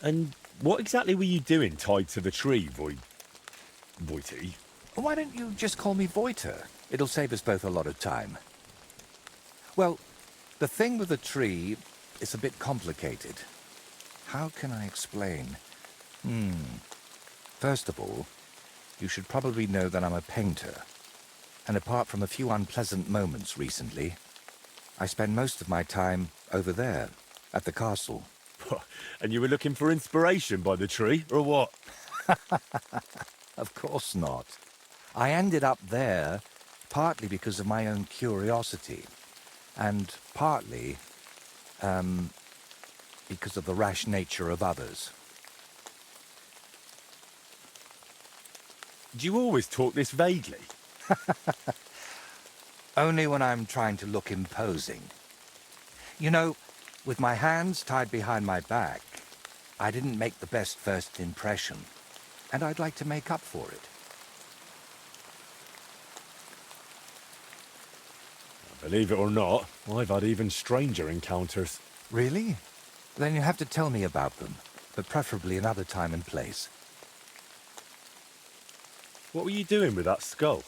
[SPEAKER 2] And what exactly were you doing tied to the tree, Voity?
[SPEAKER 19] Why don't you just call me Voiter? It'll save us both a lot of time. Well, the thing with the tree is a bit complicated. How can I explain? First of all, you should probably know that I'm a painter. And apart from a few unpleasant moments recently, I spend most of my time over there, at the castle.
[SPEAKER 2] And you were looking for inspiration by the tree, or what?
[SPEAKER 19] Of course not. I ended up there partly because of my own curiosity, and partly, because of the rash nature of others.
[SPEAKER 2] Do you always talk this vaguely?
[SPEAKER 19] Only when I'm trying to look imposing. You know, with my hands tied behind my back, I didn't make the best first impression, and I'd like to make up for it.
[SPEAKER 2] Believe it or not, I've had even stranger encounters.
[SPEAKER 19] Really? Then you have to tell me about them, but preferably another time and place.
[SPEAKER 2] What were you doing with that skull?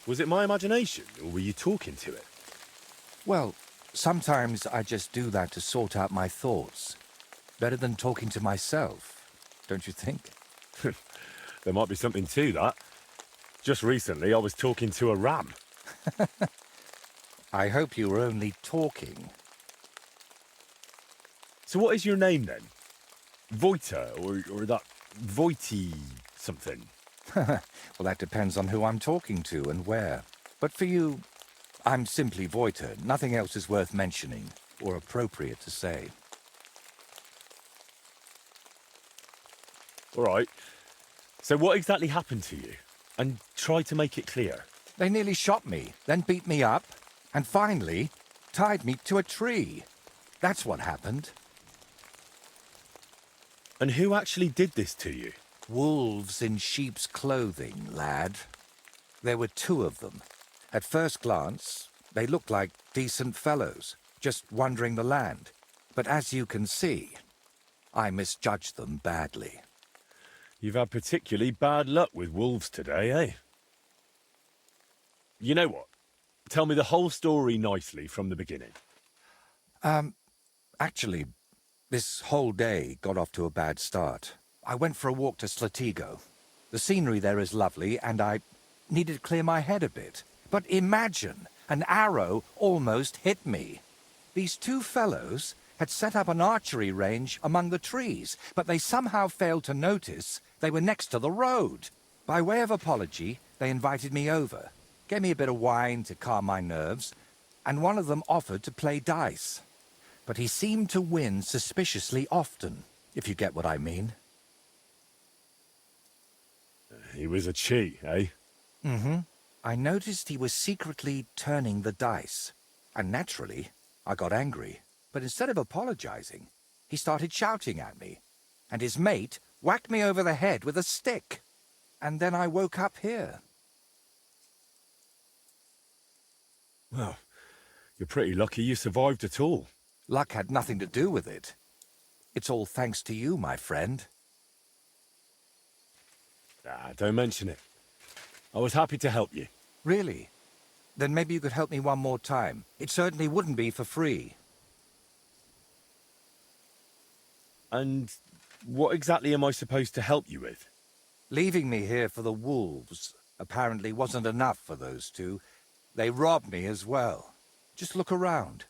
[SPEAKER 2] Was it my imagination, or were you talking to it?
[SPEAKER 19] Well, sometimes I just do that to sort out my thoughts. Better than talking to myself, don't you think?
[SPEAKER 2] There might be something to that. Just recently, I was talking to a ram.
[SPEAKER 19] I hope you were only talking.
[SPEAKER 2] So what is your name, then? Voiter, or that Voity something?
[SPEAKER 19] Well, that depends on who I'm talking to and where. But for you, I'm simply Voiter. Nothing else is worth mentioning, or appropriate to say.
[SPEAKER 2] All right. So what exactly happened to you? And try to make it clear.
[SPEAKER 19] They nearly shot me, then beat me up, and finally tied me to a tree. That's what happened.
[SPEAKER 2] And who actually did this to you?
[SPEAKER 19] Wolves in sheep's clothing, lad. There were two of them. At first glance, they looked like decent fellows, just wandering the land. But as you can see, I misjudged them badly.
[SPEAKER 2] You've had particularly bad luck with wolves today, eh? You know what? Tell me the whole story nicely from the beginning.
[SPEAKER 19] Actually, this whole day got off to a bad start. I went for a walk to Slatigo. The scenery there is lovely, and I needed to clear my head a bit. But imagine, An arrow almost hit me. These two fellows had set up an archery range among the trees, but they somehow failed to notice they were next to the road. By way of apology, they invited me over, gave me a bit of wine to calm my nerves, and one of them offered to play dice. But he seemed to win suspiciously often, if you get what I mean.
[SPEAKER 2] He was a cheat, eh?
[SPEAKER 19] Mm-hmm. I noticed he was secretly turning the dice, and naturally, I got angry. But instead of apologizing, he started shouting at me, and his mate whacked me over the head with a stick. And then I woke up here.
[SPEAKER 2] Well, you're pretty lucky you survived at all.
[SPEAKER 19] Luck had nothing to do with it. It's all thanks to you, my friend.
[SPEAKER 2] Ah, don't mention it. I was happy to help you.
[SPEAKER 19] Really? Then maybe you could help me one more time. It certainly wouldn't be for free.
[SPEAKER 2] And what exactly am I supposed to help you with?
[SPEAKER 19] Leaving me here for the wolves apparently wasn't enough for those two. They robbed me as well. Just look around.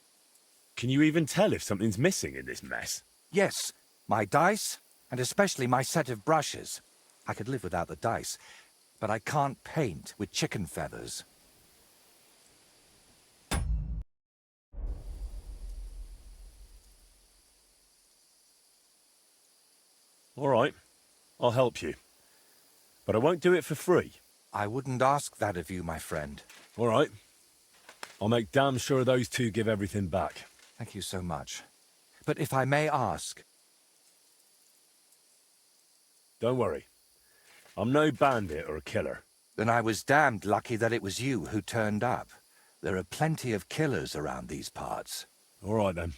[SPEAKER 2] Can you even tell if something's missing in this mess?
[SPEAKER 19] Yes, my dice, and especially my set of brushes. I could live without the dice, but I can't paint with chicken feathers.
[SPEAKER 2] All right, I'll help you. But I won't do it for free.
[SPEAKER 19] I wouldn't ask that of you, my friend.
[SPEAKER 2] All right. I'll make damn sure those two give everything back.
[SPEAKER 19] Thank you so much. But if I may ask...
[SPEAKER 2] Don't worry. I'm no bandit or a killer.
[SPEAKER 19] Then I was damned lucky that it was you who turned up. There are plenty of killers around these parts.
[SPEAKER 2] All right, then.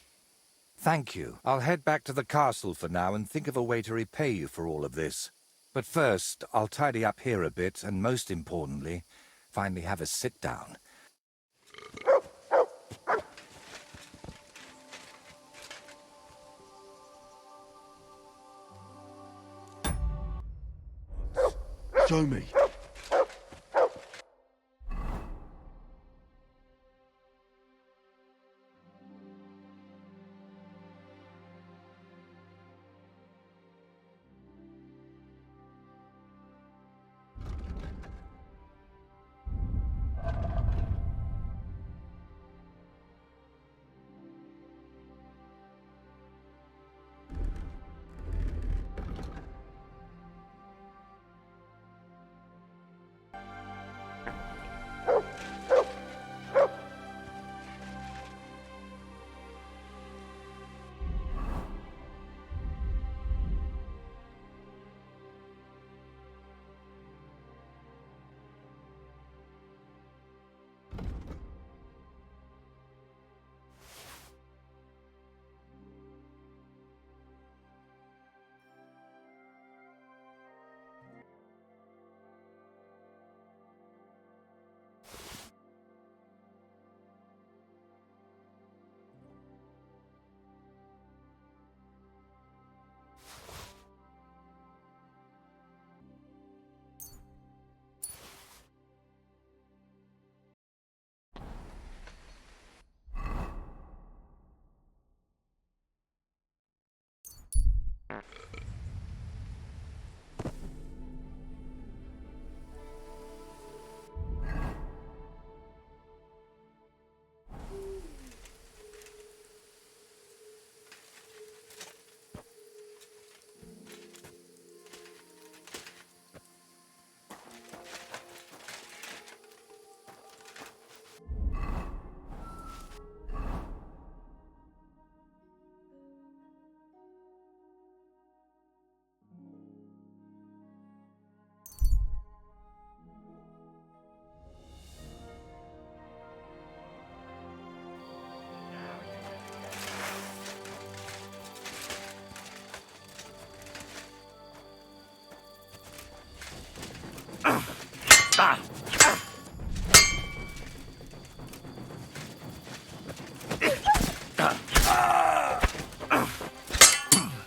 [SPEAKER 19] Thank you. I'll head back to the castle for now and think of a way to repay you for all of this. But first, I'll tidy up here a bit and, most importantly, finally have a sit-down.
[SPEAKER 2] Show me.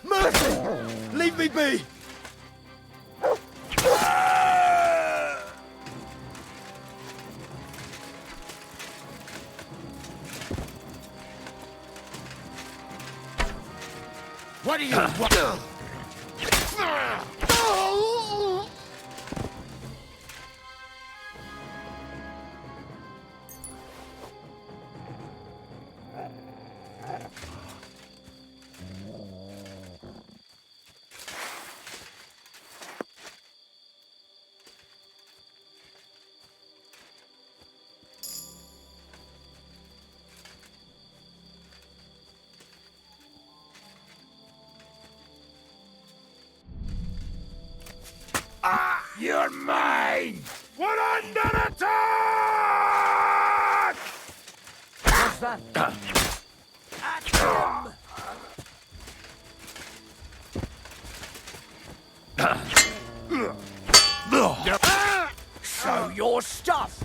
[SPEAKER 10] Mercy! Leave me be!
[SPEAKER 14] What do you want?
[SPEAKER 11] You're mine!
[SPEAKER 14] We're under attack!
[SPEAKER 7] What's that?
[SPEAKER 14] Show your stuff!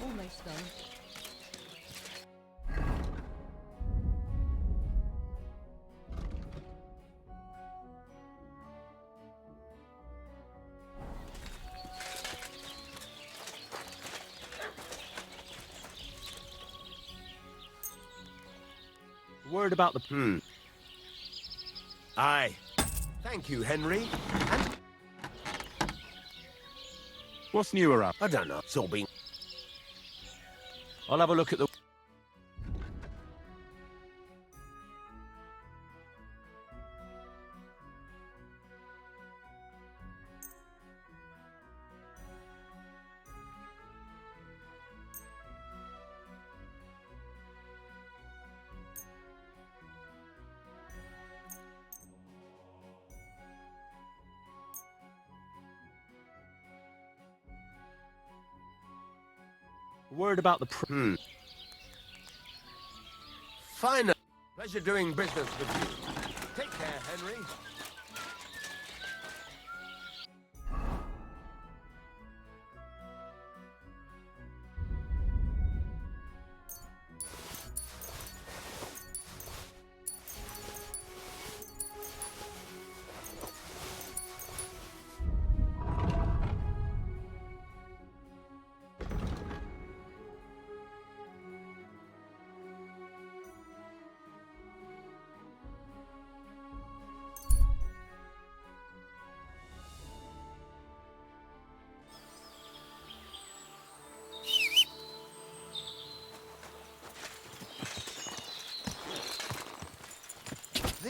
[SPEAKER 7] Almost done.
[SPEAKER 14] Word about the... Aye. Thank you, Henry. And...
[SPEAKER 2] What's new around?
[SPEAKER 14] I don't know. It's all been... I'll have a look at the... Word about the... Fine. Pleasure doing business with you. Take care, Henry.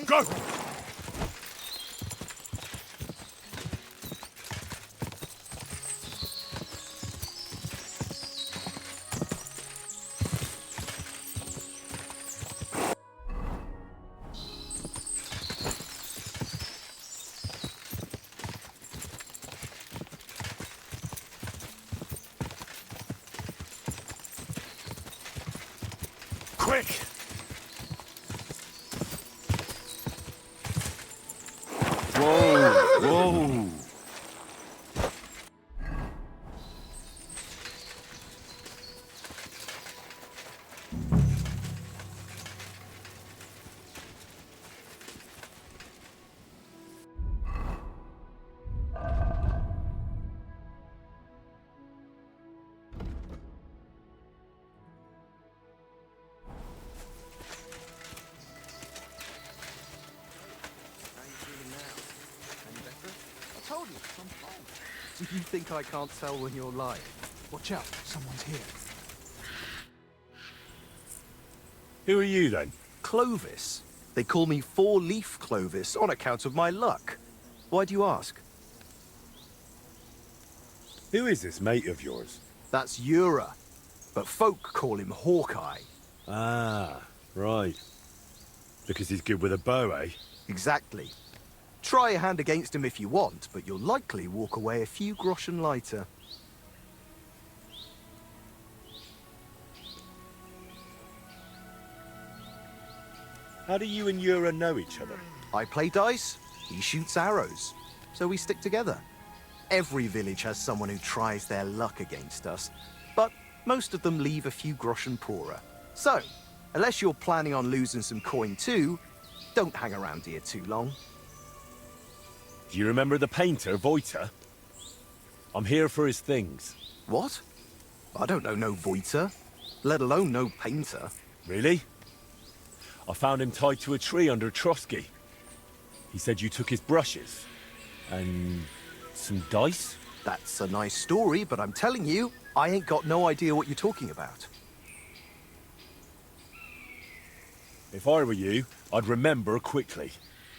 [SPEAKER 2] Go! Quick! Whoa! Whoa!
[SPEAKER 10] I told you, I'm fine. Do you think I can't tell when you're lying? Watch out, someone's here.
[SPEAKER 2] Who are you then?
[SPEAKER 10] Clovis. They call me Four-Leaf Clovis on account of my luck. Why do you ask?
[SPEAKER 2] Who is this mate of yours?
[SPEAKER 10] That's Ura, but folk call him Hawkeye.
[SPEAKER 2] Ah, right. Because he's good with a bow, eh?
[SPEAKER 10] Exactly. Try a hand against him if you want, but you'll likely walk away a few groschen lighter.
[SPEAKER 2] How do you and Ura know each other?
[SPEAKER 10] I play dice, he shoots arrows, so we stick together. Every village has someone who tries their luck against us, but most of them leave a few groschen poorer. So, unless you're planning on losing some coin too, don't hang around here too long.
[SPEAKER 2] Do you remember the painter, Voiter? I'm here for his things.
[SPEAKER 10] What? I don't know no Voiter, let alone no painter.
[SPEAKER 2] Really? I found him tied to a tree under a Trotsky. He said you took his brushes. And some dice?
[SPEAKER 10] That's a nice story, but I'm telling you, I ain't got no idea what you're talking about.
[SPEAKER 2] If I were you, I'd remember quickly.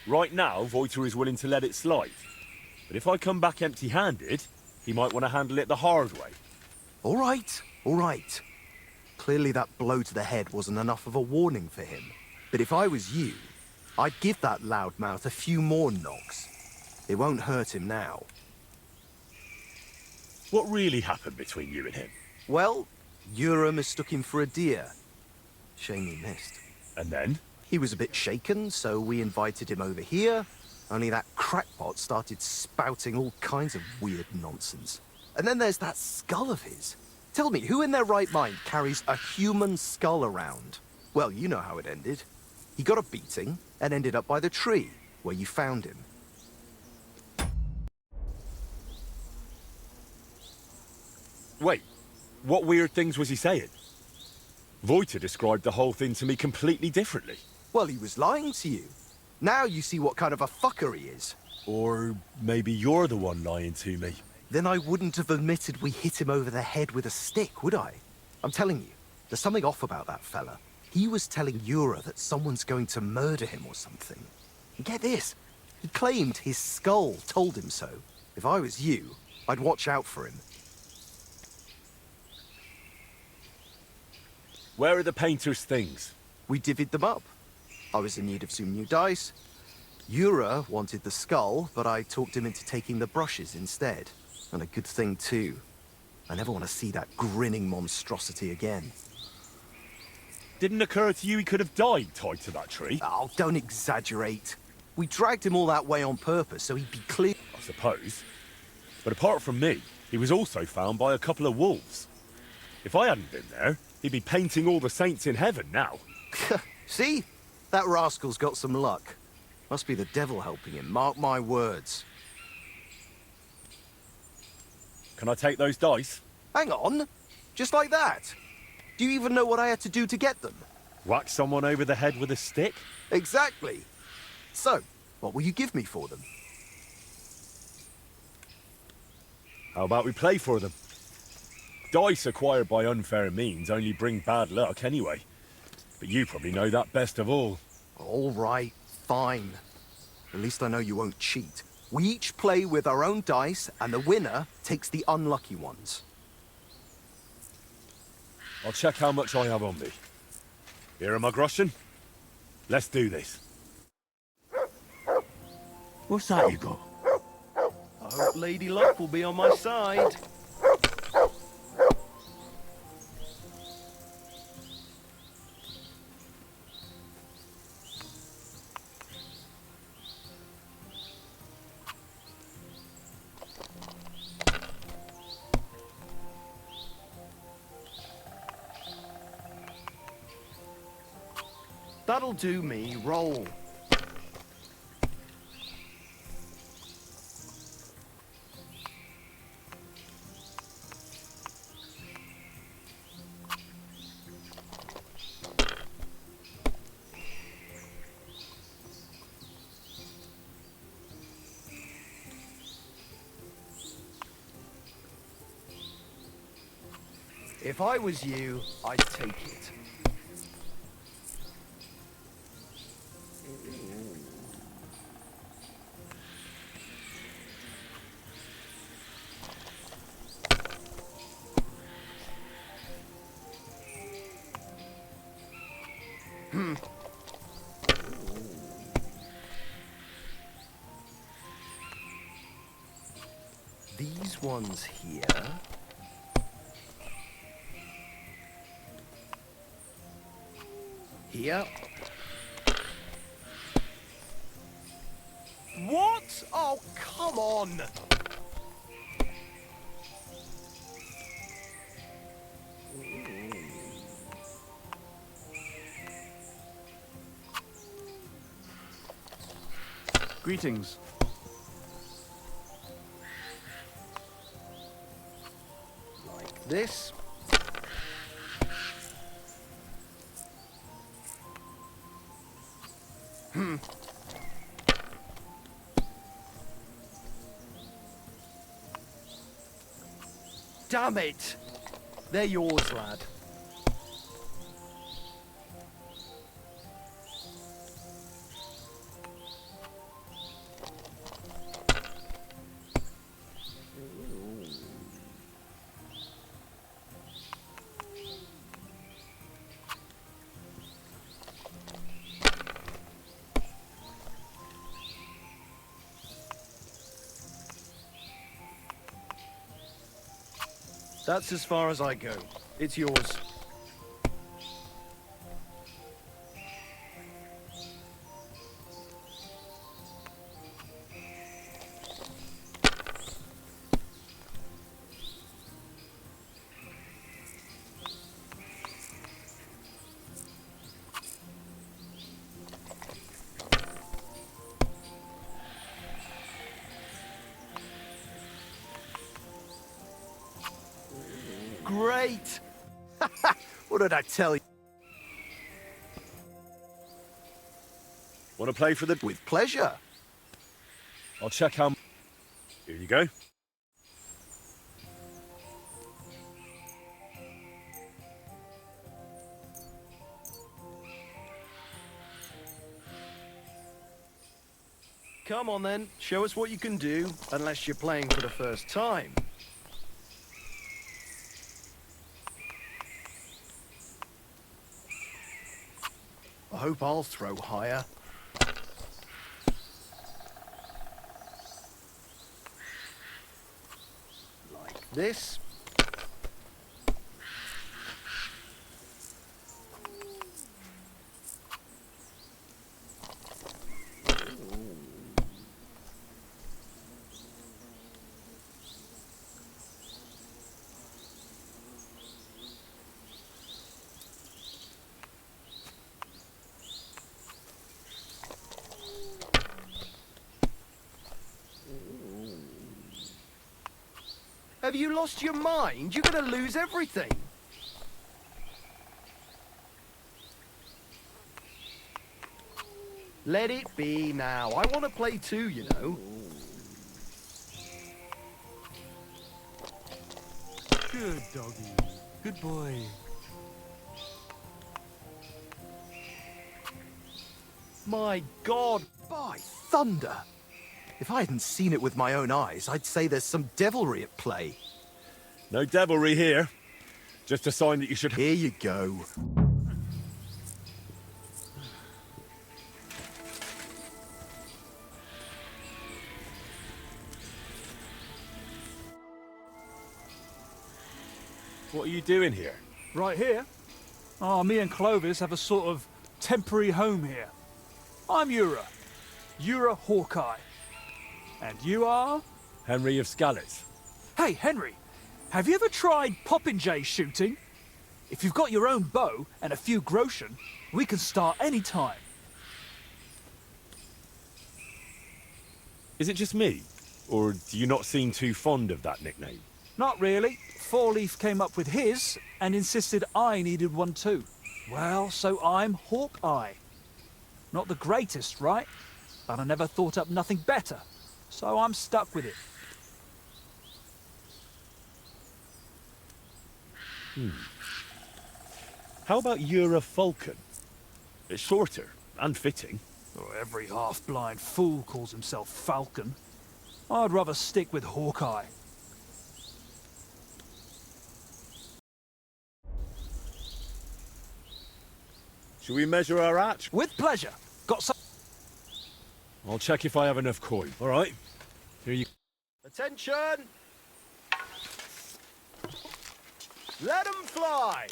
[SPEAKER 2] Right now, Voiter is willing to let it slide. But if I come back empty-handed, he might want to handle it the hard way.
[SPEAKER 10] All right, all right. Clearly that blow to the head wasn't enough of a warning for him. But if I was you, I'd give that loudmouth a few more knocks. It won't hurt him now.
[SPEAKER 2] What really happened between you and him?
[SPEAKER 10] Well, Ura mistook him for a deer. Shame he missed.
[SPEAKER 2] And then?
[SPEAKER 10] He was a bit shaken, so we invited him over here, only that crackpot started spouting all kinds of weird nonsense. And then there's that skull of his. Tell me, who in their right mind carries a human skull around? Well, you know how it ended. He got a beating and ended up by the tree, where you found him.
[SPEAKER 2] Wait, what weird things was he saying? Voiter described the whole thing to me completely differently.
[SPEAKER 10] Well, he was lying to you. Now you see what kind of a fucker he is.
[SPEAKER 2] Or maybe you're the one lying to me.
[SPEAKER 10] Then I wouldn't have admitted we hit him over the head with a stick, would I? I'm telling you, there's something off about that fella. He was telling Ura that someone's going to murder him or something. And get this, he claimed his skull told him so. If I was you, I'd watch out for him.
[SPEAKER 2] Where are the painter's things?
[SPEAKER 10] We divvied them up. I was in need of some new dice. Ura wanted the skull, but I talked him into taking the brushes instead. And a good thing too. I never want to see that grinning monstrosity again.
[SPEAKER 2] Didn't occur to you he could have died tied to that tree?
[SPEAKER 10] Oh, don't exaggerate. We dragged him all that way on purpose so he'd be clear.
[SPEAKER 2] I suppose. But apart from me, he was also found by a couple of wolves. If I hadn't been there, he'd be painting all the saints in heaven now.
[SPEAKER 10] See? That rascal's got some luck. Must be the devil helping him, mark my words.
[SPEAKER 2] Can I take those dice?
[SPEAKER 10] Hang on. Just like that? Do you even know what I had to do to get them?
[SPEAKER 2] Whack someone over the head with a stick?
[SPEAKER 10] Exactly. So, what will you give me for them?
[SPEAKER 2] How about we play for them? Dice acquired by unfair means only bring bad luck anyway. But you probably know that best of all.
[SPEAKER 10] All right, Fine. At least I know you won't cheat. We each play with our own dice, and the winner takes the unlucky ones.
[SPEAKER 2] I'll check how much I have on me. Here am I, groschen? Let's do this.
[SPEAKER 14] What's that you got?
[SPEAKER 5] I hope Lady Luck will be on my side.
[SPEAKER 14] That'll do me. Roll.
[SPEAKER 10] If I was you, I'd take it. These ones here. Here. What? Oh, come on!
[SPEAKER 14] Greetings.
[SPEAKER 10] Like this. Damn it! They're yours, lad.
[SPEAKER 14] That's as far as I go. It's yours.
[SPEAKER 10] Great! What did I tell you?
[SPEAKER 2] Want to play for the...
[SPEAKER 10] With pleasure.
[SPEAKER 2] I'll check how... Here you go.
[SPEAKER 14] Come on then, show us what you can do, unless you're playing for the first time. I hope I'll throw higher. Like this. Have you lost your mind? You're gonna lose everything. Let it be now. I want to play too, you know.
[SPEAKER 5] Good doggy. Good boy.
[SPEAKER 10] My God, by thunder! If I hadn't seen it with my own eyes, I'd say there's some devilry at play.
[SPEAKER 2] No devilry here. Just a sign that you should...
[SPEAKER 10] Here you go.
[SPEAKER 2] What are you doing here?
[SPEAKER 20] Right here? Oh, me and Clovis have a sort of temporary home here. I'm Ura Hawkeye. And you are?
[SPEAKER 2] Henry of Skalitz.
[SPEAKER 20] Hey, Henry, have you ever tried popinjay shooting? If you've got your own bow and a few groschen, we can start any time.
[SPEAKER 2] Is it just me? Or do you not seem too fond of that nickname?
[SPEAKER 20] Not really. Four Leaf came up with his and insisted I needed one too. Well, so I'm Hawkeye. Not the greatest, right? But I never thought up nothing better, so I'm stuck with it.
[SPEAKER 2] How about Ura Falcon? It's shorter and fitting.
[SPEAKER 20] Oh, every half-blind fool calls himself Falcon. I'd rather stick with Hawkeye.
[SPEAKER 2] Shall we measure our hatch?
[SPEAKER 20] With pleasure. Got some...
[SPEAKER 2] I'll check if I have enough coin, all right? Here you...
[SPEAKER 10] Attention! Let 'em fly!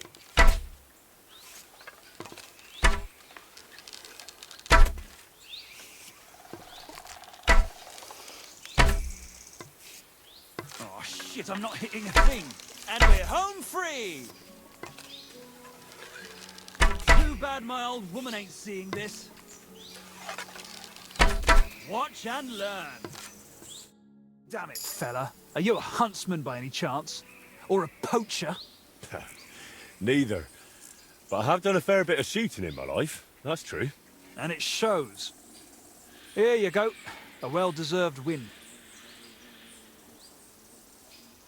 [SPEAKER 20] Oh, shit, I'm not hitting a thing. And we're home free! Too bad my old woman ain't seeing this. Watch and learn. Damn it, fella. Are you a huntsman by any chance? Or a poacher?
[SPEAKER 2] Neither. But I have done a fair bit of shooting in my life. That's true.
[SPEAKER 20] And it shows. Here you go. A well-deserved win.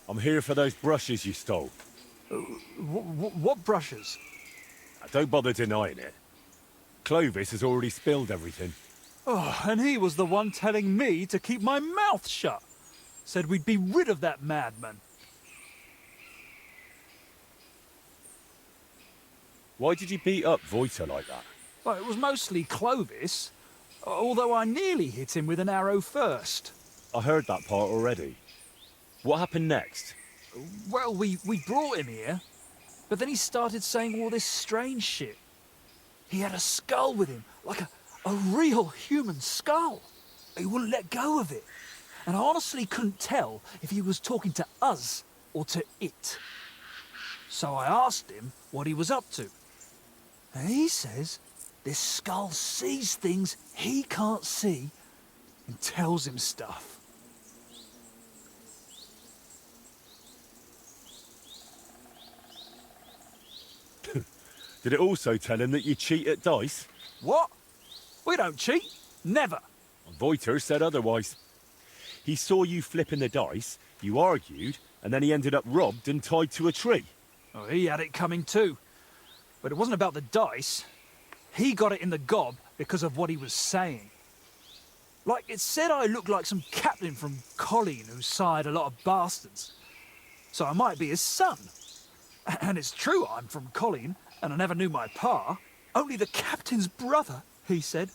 [SPEAKER 2] I'm here for those brushes you stole.
[SPEAKER 20] What brushes?
[SPEAKER 2] Don't bother denying it. Clovis has already spilled everything.
[SPEAKER 20] Oh, and he was the one telling me to keep my mouth shut. Said we'd be rid of that madman.
[SPEAKER 2] Why did you beat up Voiter like that?
[SPEAKER 20] Well, it was mostly Clovis, although I nearly hit him with an arrow first.
[SPEAKER 2] I heard that part already. What happened next?
[SPEAKER 20] Well, we brought him here, but then he started saying all this strange shit. He had a skull with him, like a real human skull. He wouldn't let go of it. And I honestly couldn't tell if he was talking to us or to it. So I asked him what he was up to. And he says this skull sees things he can't see and tells him stuff.
[SPEAKER 2] Did it also tell him that you cheat at dice?
[SPEAKER 20] What? We don't cheat. Never.
[SPEAKER 2] Voiter said otherwise. He saw you flipping the dice, you argued, and then he ended up robbed and tied to a tree.
[SPEAKER 20] Oh, he had it coming too. But it wasn't about the dice. He got it in the gob because of what he was saying. Like, it said I looked like some captain from Colleen who sired a lot of bastards. So I might be his son. And it's true I'm from Colleen, and I never knew my pa. Only the captain's brother, he said,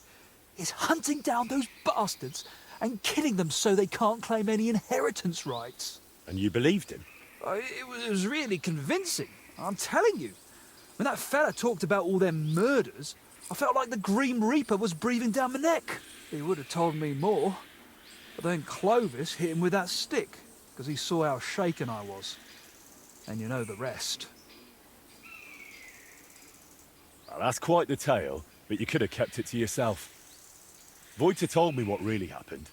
[SPEAKER 20] is hunting down those bastards and killing them so they can't claim any inheritance rights.
[SPEAKER 2] And you believed him?
[SPEAKER 20] It was really convincing, I'm telling you. When that fella talked about all them murders, I felt like the Green Reaper was breathing down my neck. He would have told me more. But then Clovis hit him with that stick, because he saw how shaken I was. And you know the rest.
[SPEAKER 2] Well, that's quite the tale, but you could have kept it to yourself. Voiter told me what really happened.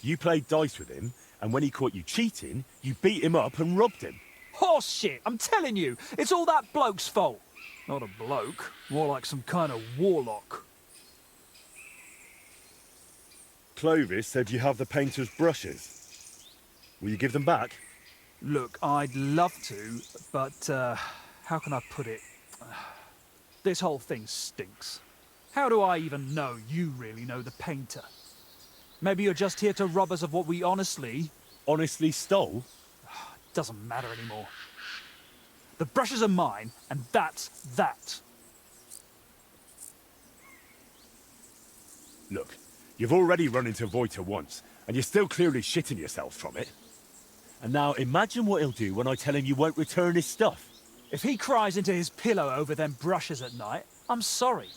[SPEAKER 2] You played dice with him, and when he caught you cheating, you beat him up and robbed him.
[SPEAKER 20] Horse shit, I'm telling you, it's all that bloke's fault. Not a bloke, more like some kind of warlock.
[SPEAKER 2] Clovis said you have the painter's brushes. Will you give them back?
[SPEAKER 20] Look, I'd love to, but how can I put it? This whole thing stinks. How do I even know you really know the painter? Maybe you're just here to rob us of what we honestly...
[SPEAKER 2] Honestly stole?
[SPEAKER 20] Doesn't matter anymore. The brushes are mine, and that's that.
[SPEAKER 2] Look, you've already run into Voiter once, and you're still clearly shitting yourself from it. And now imagine what he'll do when I tell him you won't return his stuff.
[SPEAKER 20] If he cries into his pillow over them brushes at night, I'm sorry.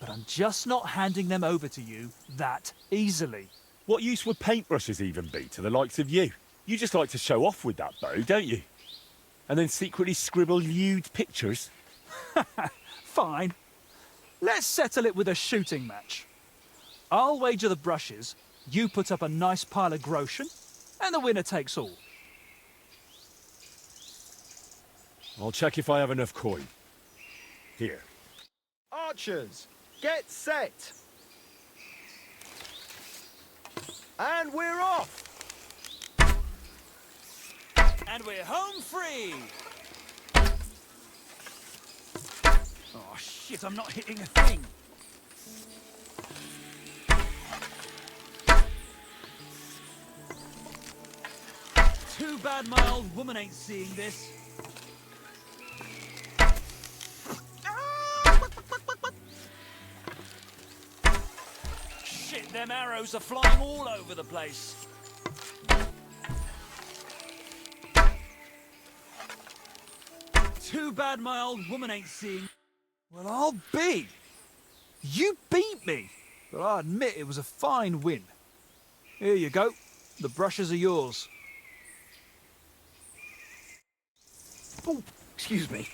[SPEAKER 20] But I'm just not handing them over to you that easily.
[SPEAKER 2] What use would paintbrushes even be to the likes of you? You just like to show off with that bow, don't you? And then secretly scribble lewd pictures?
[SPEAKER 20] Fine. Let's settle it with a shooting match. I'll wager the brushes, you put up a nice pile of groschen, and the winner takes all.
[SPEAKER 2] I'll check if I have enough coin. Here.
[SPEAKER 10] Archers, get set! And we're off!
[SPEAKER 20] And we're home free! Oh shit, I'm not hitting a thing. Too bad my old woman ain't seeing this. Shit, them arrows are flying all over the place. Too bad my old woman ain't seeing... Well, I'll be. You beat me. But I admit it was a fine win. Here you go. The brushes are yours.
[SPEAKER 10] Oh, excuse me.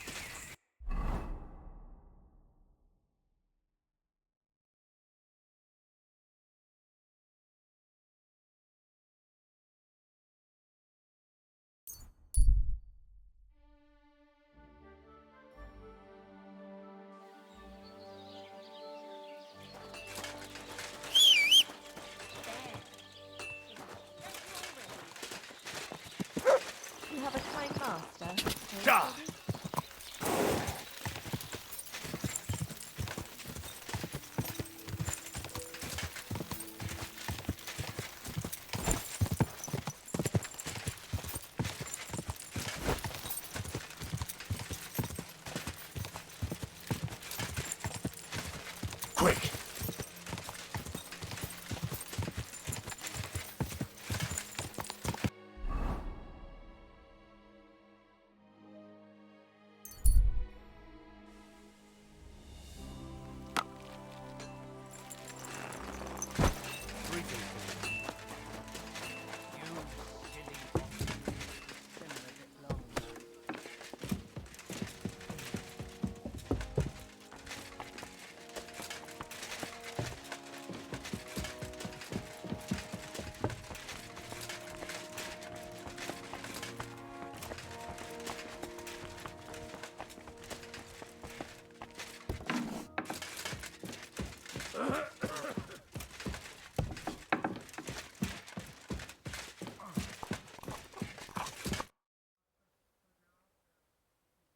[SPEAKER 16] You have a kind master.
[SPEAKER 20] Ah!
[SPEAKER 2] Quick!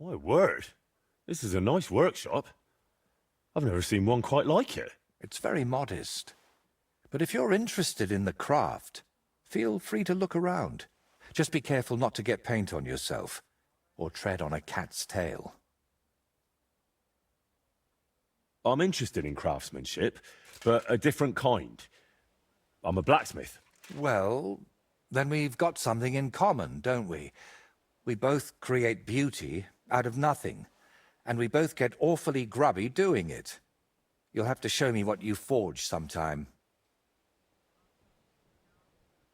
[SPEAKER 2] My word, this is a nice workshop. I've never seen one quite like it.
[SPEAKER 19] It's very modest. But if you're interested in the craft, feel free to look around. Just be careful not to get paint on yourself, or tread on a cat's tail.
[SPEAKER 2] I'm interested in craftsmanship, but a different kind. I'm a blacksmith.
[SPEAKER 19] Well, then we've got something in common, don't we? We both create beauty out of nothing, and we both get awfully grubby doing it. You'll have to show me what you forge sometime.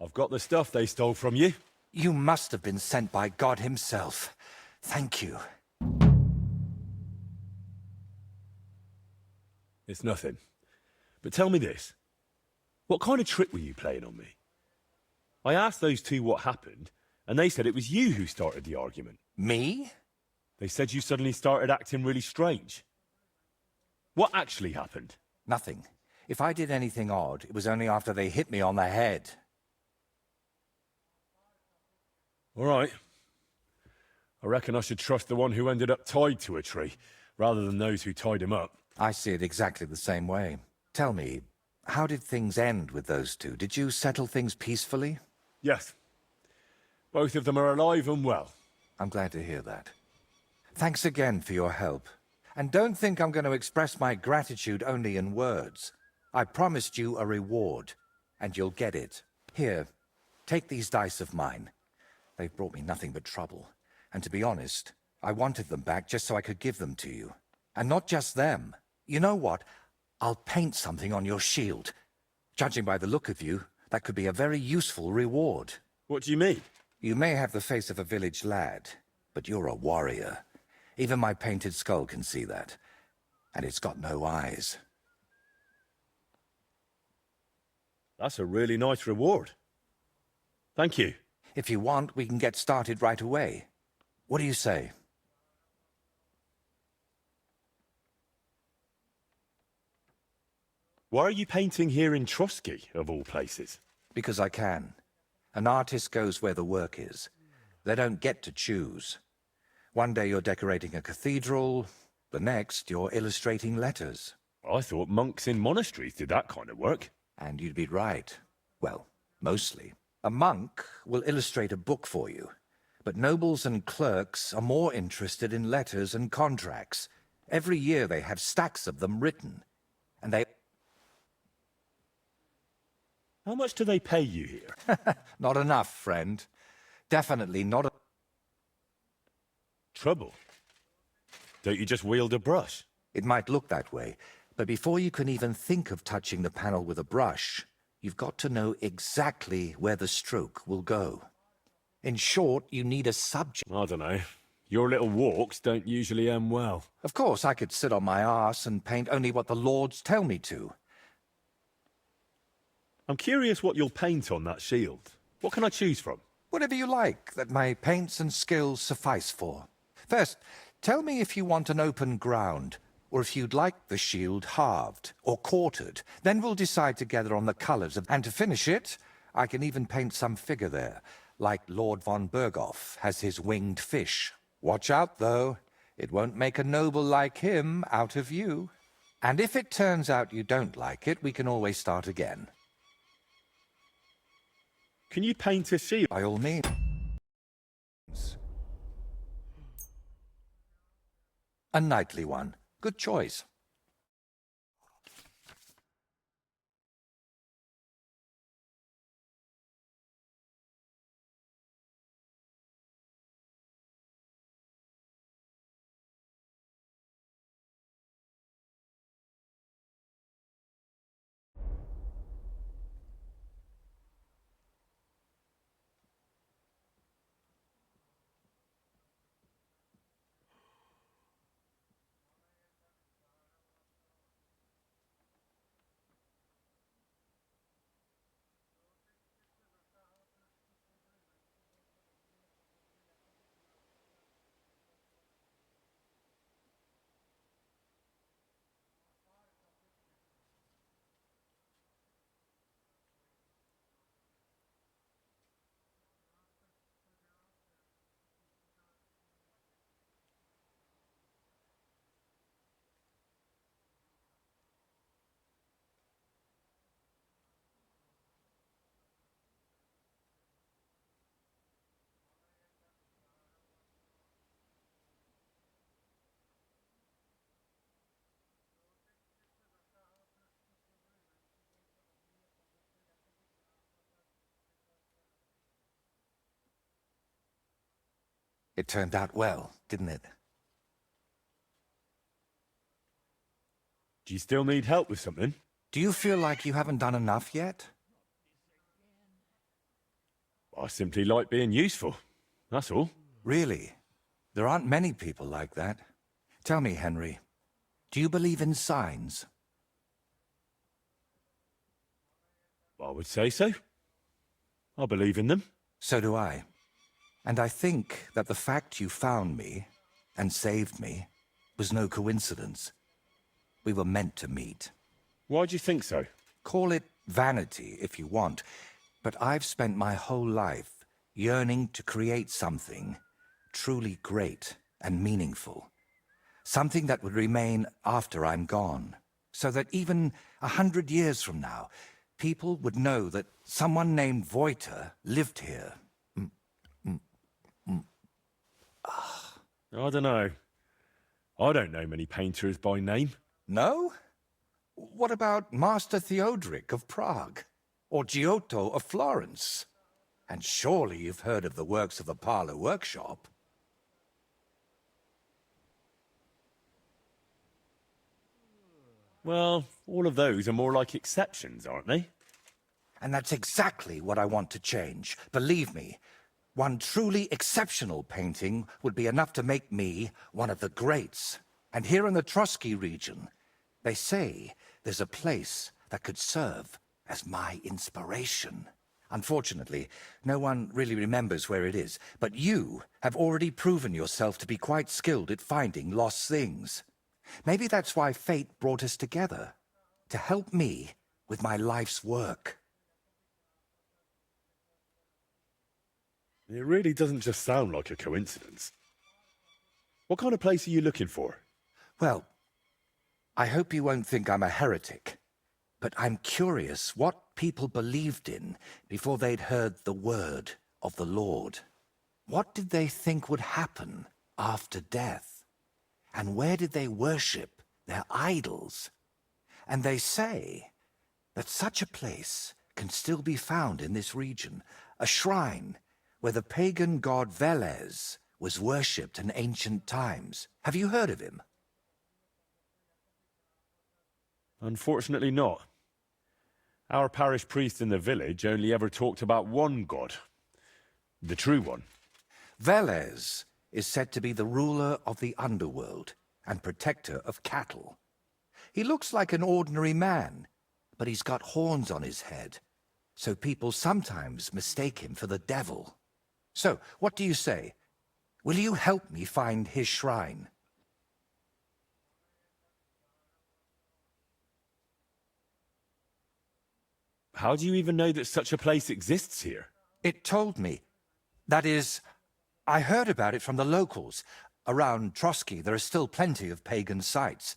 [SPEAKER 2] I've got the stuff they stole from you.
[SPEAKER 19] You must have been sent by God himself. Thank you.
[SPEAKER 2] It's nothing. But tell me this. What kind of trick were you playing on me? I asked those two what happened, and they said it was you who started the argument.
[SPEAKER 19] Me?
[SPEAKER 2] They said you suddenly started acting really strange. What actually happened?
[SPEAKER 19] Nothing. If I did anything odd, it was only after they hit me on the head.
[SPEAKER 2] All right. I reckon I should trust the one who ended up tied to a tree, rather than those who tied him up.
[SPEAKER 19] I see it exactly the same way. Tell me, how did things end with those two? Did you settle things peacefully?
[SPEAKER 2] Yes. Both of them are alive and well.
[SPEAKER 19] I'm glad to hear that. Thanks again for your help. And don't think I'm going to express my gratitude only in words. I promised you a reward, and you'll get it. Here, take these dice of mine. They've brought me nothing but trouble. And to be honest, I wanted them back just so I could give them to you. And not just them. You know what? I'll paint something on your shield. Judging by the look of you, that could be a very useful reward.
[SPEAKER 2] What do you mean?
[SPEAKER 19] You may have the face of a village lad, but you're a warrior. Even my painted skull can see that. And it's got no eyes.
[SPEAKER 2] That's a really nice reward. Thank you.
[SPEAKER 19] If you want, we can get started right away. What do you say?
[SPEAKER 2] Why are you painting here in Trotsky, of all places?
[SPEAKER 19] Because I can. An artist goes where the work is. They don't get to choose. One day you're decorating a cathedral, the next you're illustrating letters.
[SPEAKER 2] I thought monks in monasteries did that kind of work.
[SPEAKER 19] And you'd be right. Well, mostly. A monk will illustrate a book for you, but nobles and clerks are more interested in letters and contracts. Every year they have stacks of them written, and they...
[SPEAKER 2] How much do they pay you here?
[SPEAKER 19] Not enough, friend. Definitely not.
[SPEAKER 2] Trouble? Don't you just wield a brush?
[SPEAKER 19] It might look that way, but before you can even think of touching the panel with a brush, you've got to know exactly where the stroke will go. In short, you need a subject.
[SPEAKER 2] I don't know. Your little walks don't usually end well.
[SPEAKER 19] Of course, I could sit on my arse and paint only what the lords tell me to.
[SPEAKER 2] I'm curious what you'll paint on that shield. What can I choose from?
[SPEAKER 19] Whatever you like, that my paints and skills suffice for. First, tell me if you want an open ground, or if you'd like the shield halved or quartered. Then we'll decide together on the colours. And to finish it, I can even paint some figure there, like Lord von Berghoff has his winged fish. Watch out, though. It won't make a noble like him out of you. And if it turns out you don't like it, we can always start again.
[SPEAKER 2] Can you paint a shield?
[SPEAKER 19] By all means. A knightly one. Good choice. It turned out well, didn't it?
[SPEAKER 2] Do you still need help with something?
[SPEAKER 19] Do you feel like you haven't done enough yet?
[SPEAKER 2] I simply like being useful. That's all.
[SPEAKER 19] Really? There aren't many people like that. Tell me, Henry, do you believe in signs?
[SPEAKER 2] I would say so. I believe in them.
[SPEAKER 19] So do I. And I think that the fact you found me and saved me was no coincidence. We were meant to meet.
[SPEAKER 2] Why do you think so?
[SPEAKER 19] Call it vanity if you want, but I've spent my whole life yearning to create something truly great and meaningful. Something that would remain after I'm gone. So that even 100 years from now, people would know that someone named Voiter lived here.
[SPEAKER 2] I don't know. I don't know many painters by name.
[SPEAKER 19] No? What about Master Theodoric of Prague? Or Giotto of Florence? And surely you've heard of the works of the Parlour Workshop.
[SPEAKER 2] Well, all of those are more like exceptions, aren't they?
[SPEAKER 19] And that's exactly what I want to change. Believe me, one truly exceptional painting would be enough to make me one of the greats. And here in the Trotsky region, they say there's a place that could serve as my inspiration. Unfortunately, no one really remembers where it is, but you have already proven yourself to be quite skilled at finding lost things. Maybe that's why fate brought us together, to help me with my life's work.
[SPEAKER 2] It really doesn't just sound like a coincidence. What kind of place are you looking for?
[SPEAKER 19] Well, I hope you won't think I'm a heretic, but I'm curious what people believed in before they'd heard the word of the Lord. What did they think would happen after death? And where did they worship their idols? And they say that such a place can still be found in this region, a shrine where the pagan god Velez was worshipped in ancient times. Have you heard of him?
[SPEAKER 2] Unfortunately not. Our parish priest in the village only ever talked about one god. The true one.
[SPEAKER 19] Velez is said to be the ruler of the underworld and protector of cattle. He looks like an ordinary man, but he's got horns on his head, so people sometimes mistake him for the devil. So, what do you say? Will you help me find his shrine?
[SPEAKER 2] How do you even know that such a place exists here?
[SPEAKER 19] It told me. That is, I heard about it from the locals. Around Trotsky, there are still plenty of pagan sites.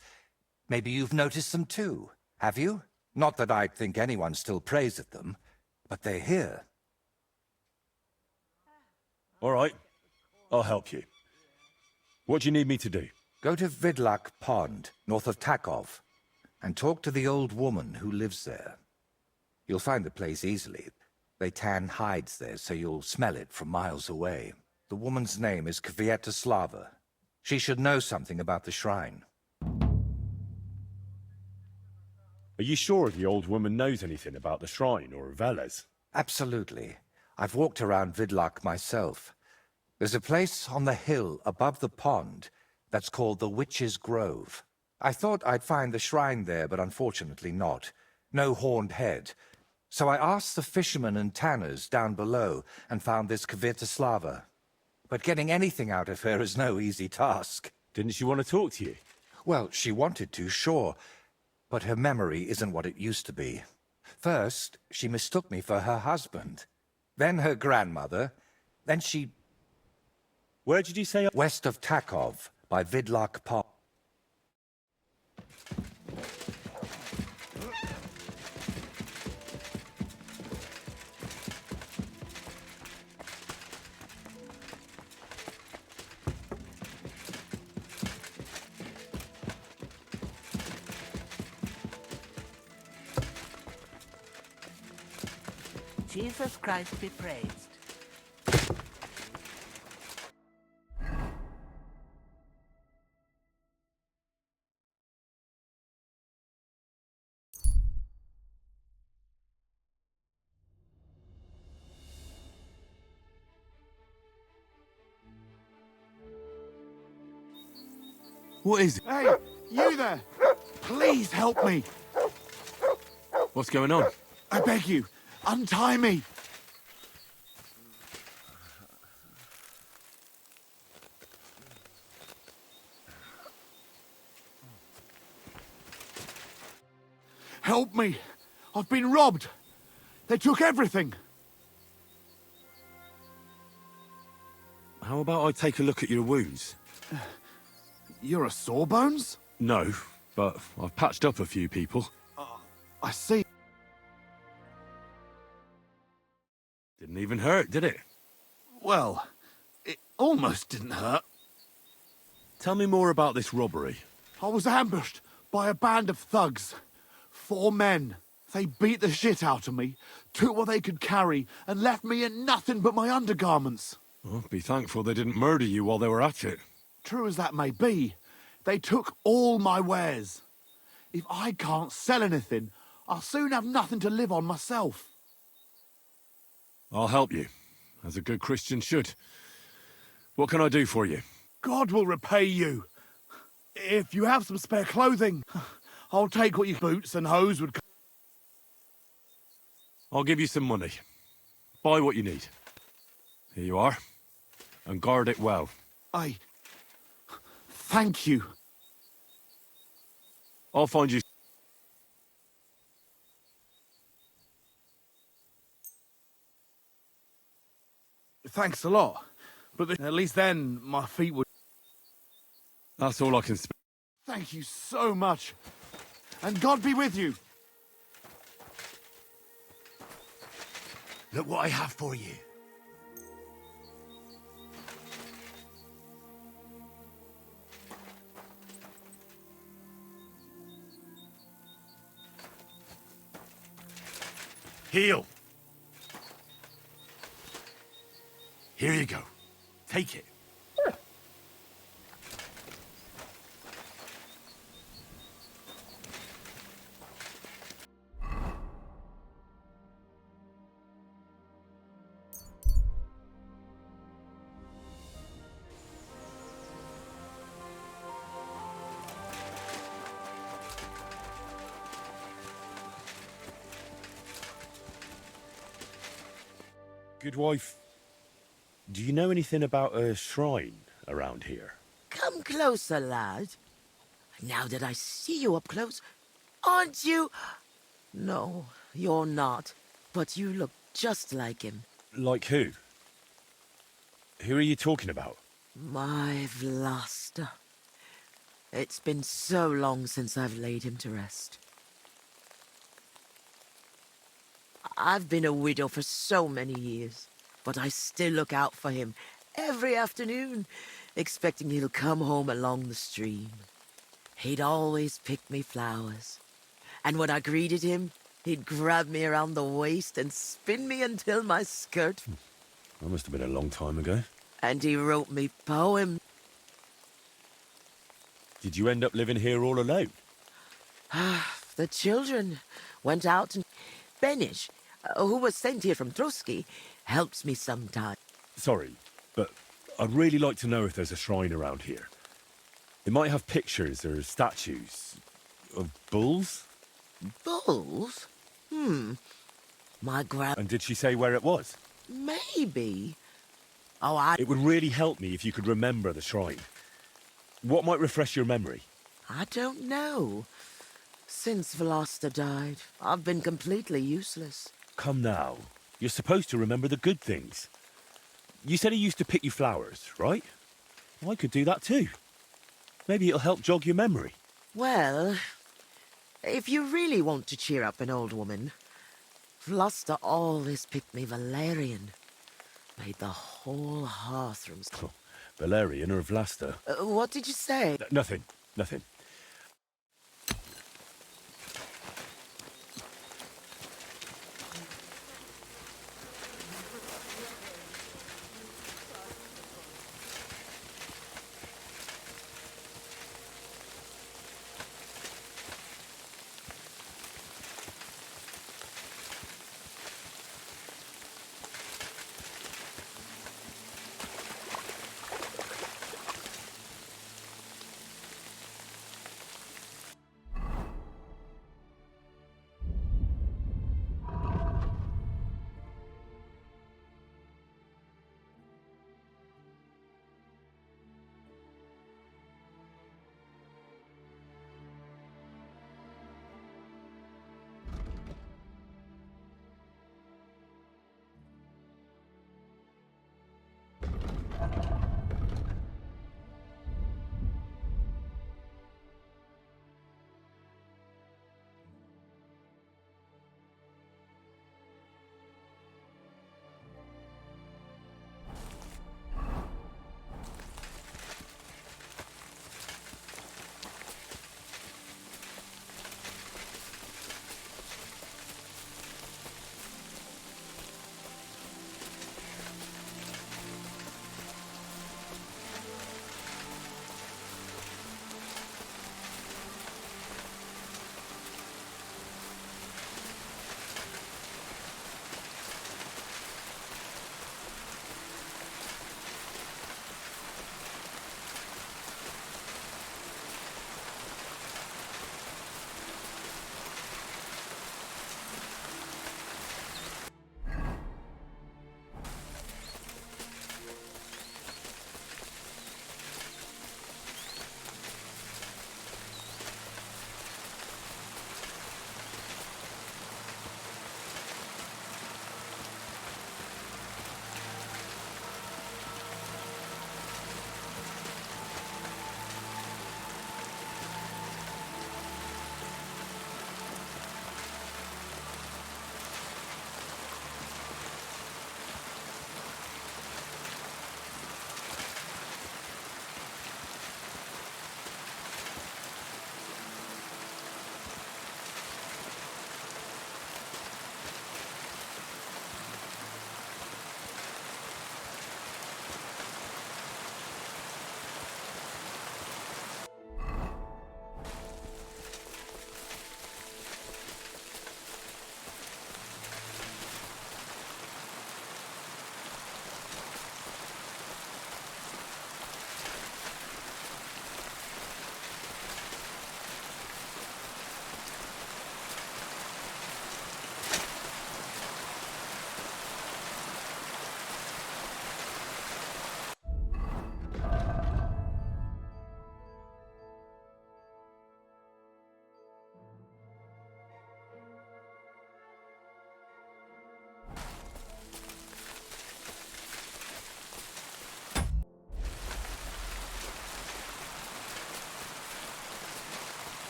[SPEAKER 19] Maybe you've noticed them too, have you? Not that I'd think anyone still prays at them, but they're here.
[SPEAKER 2] All right, I'll help you. What do you need me to do?
[SPEAKER 19] Go to Vidlak Pond, north of Takov, and talk to the old woman who lives there. You'll find the place easily. They tan hides there, so you'll smell it from miles away. The woman's name is Kvietoslava. She should know something about the shrine.
[SPEAKER 2] Are you sure the old woman knows anything about the shrine or Velez?
[SPEAKER 19] Absolutely. I've walked around Vidlak myself. There's a place on the hill above the pond that's called the Witch's Grove. I thought I'd find the shrine there, but unfortunately not. No horned head. So I asked the fishermen and tanners down below and found this Kvietoslava. But getting anything out of her is no easy task.
[SPEAKER 2] Didn't she want to talk to you?
[SPEAKER 19] Well, she wanted to, sure. But her memory isn't what it used to be. First, she mistook me for her husband. Then her grandmother. Then she...
[SPEAKER 2] Where did you say?
[SPEAKER 19] West of Takov, by Vidlak Pond.
[SPEAKER 8] Jesus Christ be praised.
[SPEAKER 2] What is it?
[SPEAKER 21] Hey, you there! Please help me!
[SPEAKER 2] What's going on?
[SPEAKER 21] I beg you, untie me! Help me! I've been robbed! They took everything!
[SPEAKER 2] How about I take a look at your wounds?
[SPEAKER 21] You're a Sawbones?
[SPEAKER 2] No, but I've patched up a few people.
[SPEAKER 21] I see.
[SPEAKER 2] Didn't even hurt, did it?
[SPEAKER 21] Well, it almost didn't hurt.
[SPEAKER 2] Tell me more about this robbery.
[SPEAKER 21] I was ambushed by a band of thugs. 4 men. They beat the shit out of me, took what they could carry, and left me in nothing but my undergarments.
[SPEAKER 2] Well, be thankful they didn't murder you while they were at it.
[SPEAKER 21] True as that may be, they took all my wares. If I can't sell anything, I'll soon have nothing to live on myself.
[SPEAKER 2] I'll help you, as a good Christian should. What can I do for you?
[SPEAKER 21] God will repay you. If you have some spare clothing, I'll take what your boots and hose would.
[SPEAKER 2] I'll give you some money. Buy what you need. Here you are. And guard it well.
[SPEAKER 21] Thank you.
[SPEAKER 2] I'll find you...
[SPEAKER 21] Thanks a lot. But at least then, my feet would...
[SPEAKER 2] That's all I can...
[SPEAKER 21] Thank you so much. And God be with you.
[SPEAKER 19] Look what I have for you.
[SPEAKER 2] Heal. Here you go. Take it. Good wife, do you know anything about a shrine around here?
[SPEAKER 9] Come closer, lad. Now that I see you up close, aren't you? No, you're not. But you look just like him.
[SPEAKER 2] Like who? Who are you talking about?
[SPEAKER 9] My Vlasta. It's been so long since I've laid him to rest. I've been a widow for so many years, but I still look out for him every afternoon, expecting he'll come home along the stream. He'd always pick me flowers, and when I greeted him, he'd grab me around the waist and spin me until my skirt.
[SPEAKER 2] That must have been a long time ago.
[SPEAKER 9] And he wrote me poems.
[SPEAKER 2] Did you end up living here all alone?
[SPEAKER 9] The children went out, and Benish, who was sent here from Trotsky, helps me sometimes.
[SPEAKER 2] Sorry, but I'd really like to know if there's a shrine around here. It might have pictures or statues of bulls.
[SPEAKER 9] Bulls? My
[SPEAKER 2] And did she say where it was?
[SPEAKER 9] Maybe. Oh,
[SPEAKER 2] It would really help me if you could remember the shrine. What might refresh your memory?
[SPEAKER 9] I don't know. Since Vlasta died, I've been completely useless.
[SPEAKER 2] Come now. You're supposed to remember the good things. You said he used to pick you flowers, right? I could do that too. Maybe it'll help jog your memory.
[SPEAKER 9] Well, if you really want to cheer up an old woman, Vlasta always picked me valerian. Made the whole hearth rooms.
[SPEAKER 2] Oh, Valerian or Vlasta?
[SPEAKER 9] What did you say?
[SPEAKER 2] Nothing. Nothing.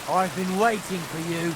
[SPEAKER 14] I've been waiting for you.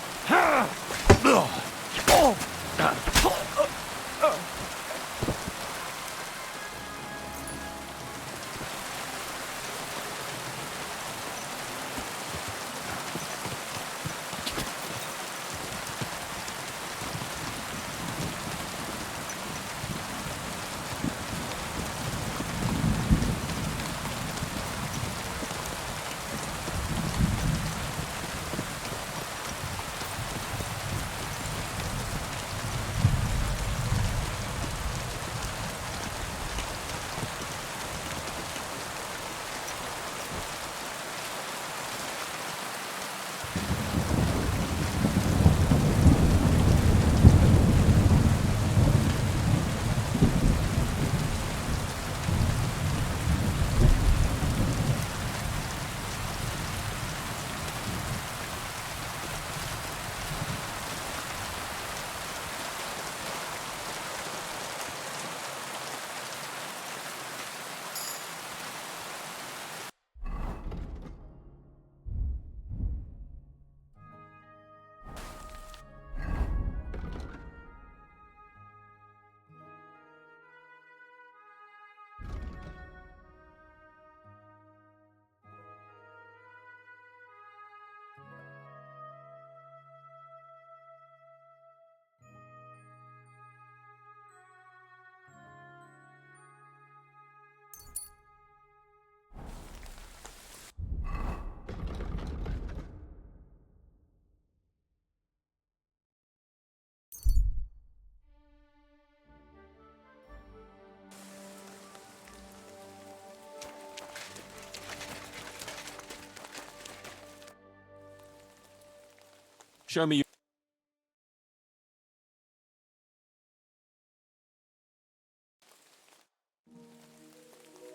[SPEAKER 2] Show me.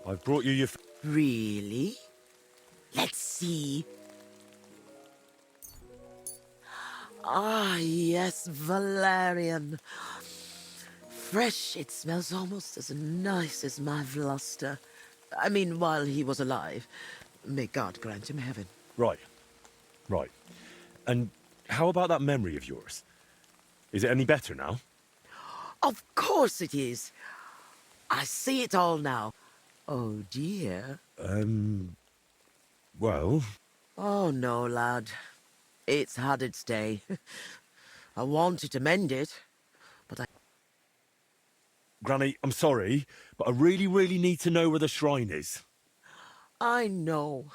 [SPEAKER 2] I've brought you your.
[SPEAKER 9] Really? Let's see. Ah, yes, Valerian. Fresh, it smells almost as nice as my Vlaster. I mean, while he was alive. May God grant him heaven.
[SPEAKER 2] Right. Right. And how about that memory of yours? Is it any better now?
[SPEAKER 9] Of course it is. I see it all now. Oh, dear.
[SPEAKER 2] Well...
[SPEAKER 9] Oh, no, lad. It's had its day. I wanted to mend it, but I...
[SPEAKER 2] Granny, I'm sorry, but I really, really need to know where the shrine is.
[SPEAKER 9] I know.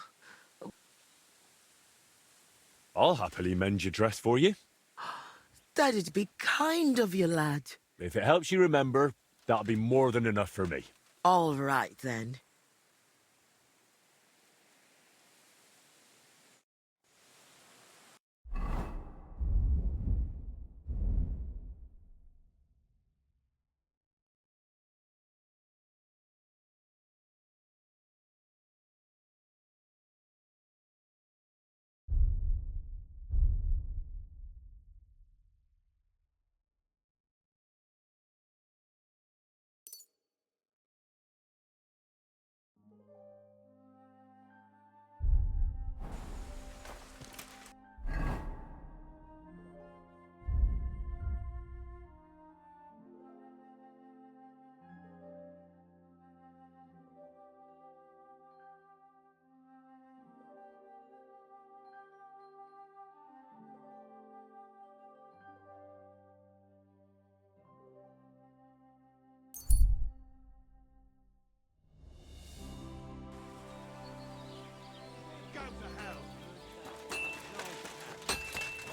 [SPEAKER 2] I'll happily mend your dress for you.
[SPEAKER 9] That'd be kind of you, lad.
[SPEAKER 2] If it helps you remember, that'll be more than enough for me.
[SPEAKER 9] All right, then.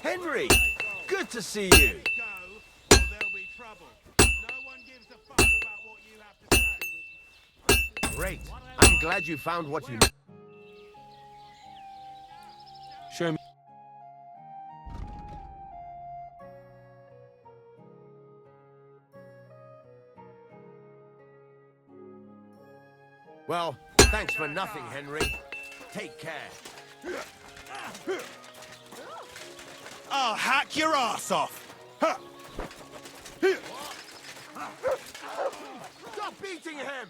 [SPEAKER 14] Henry! Good to see you! Great. I'm glad you found what you...
[SPEAKER 2] Show me.
[SPEAKER 14] Well, thanks for nothing, Henry. Take care.
[SPEAKER 6] I'll hack your ass off!
[SPEAKER 14] Stop beating him!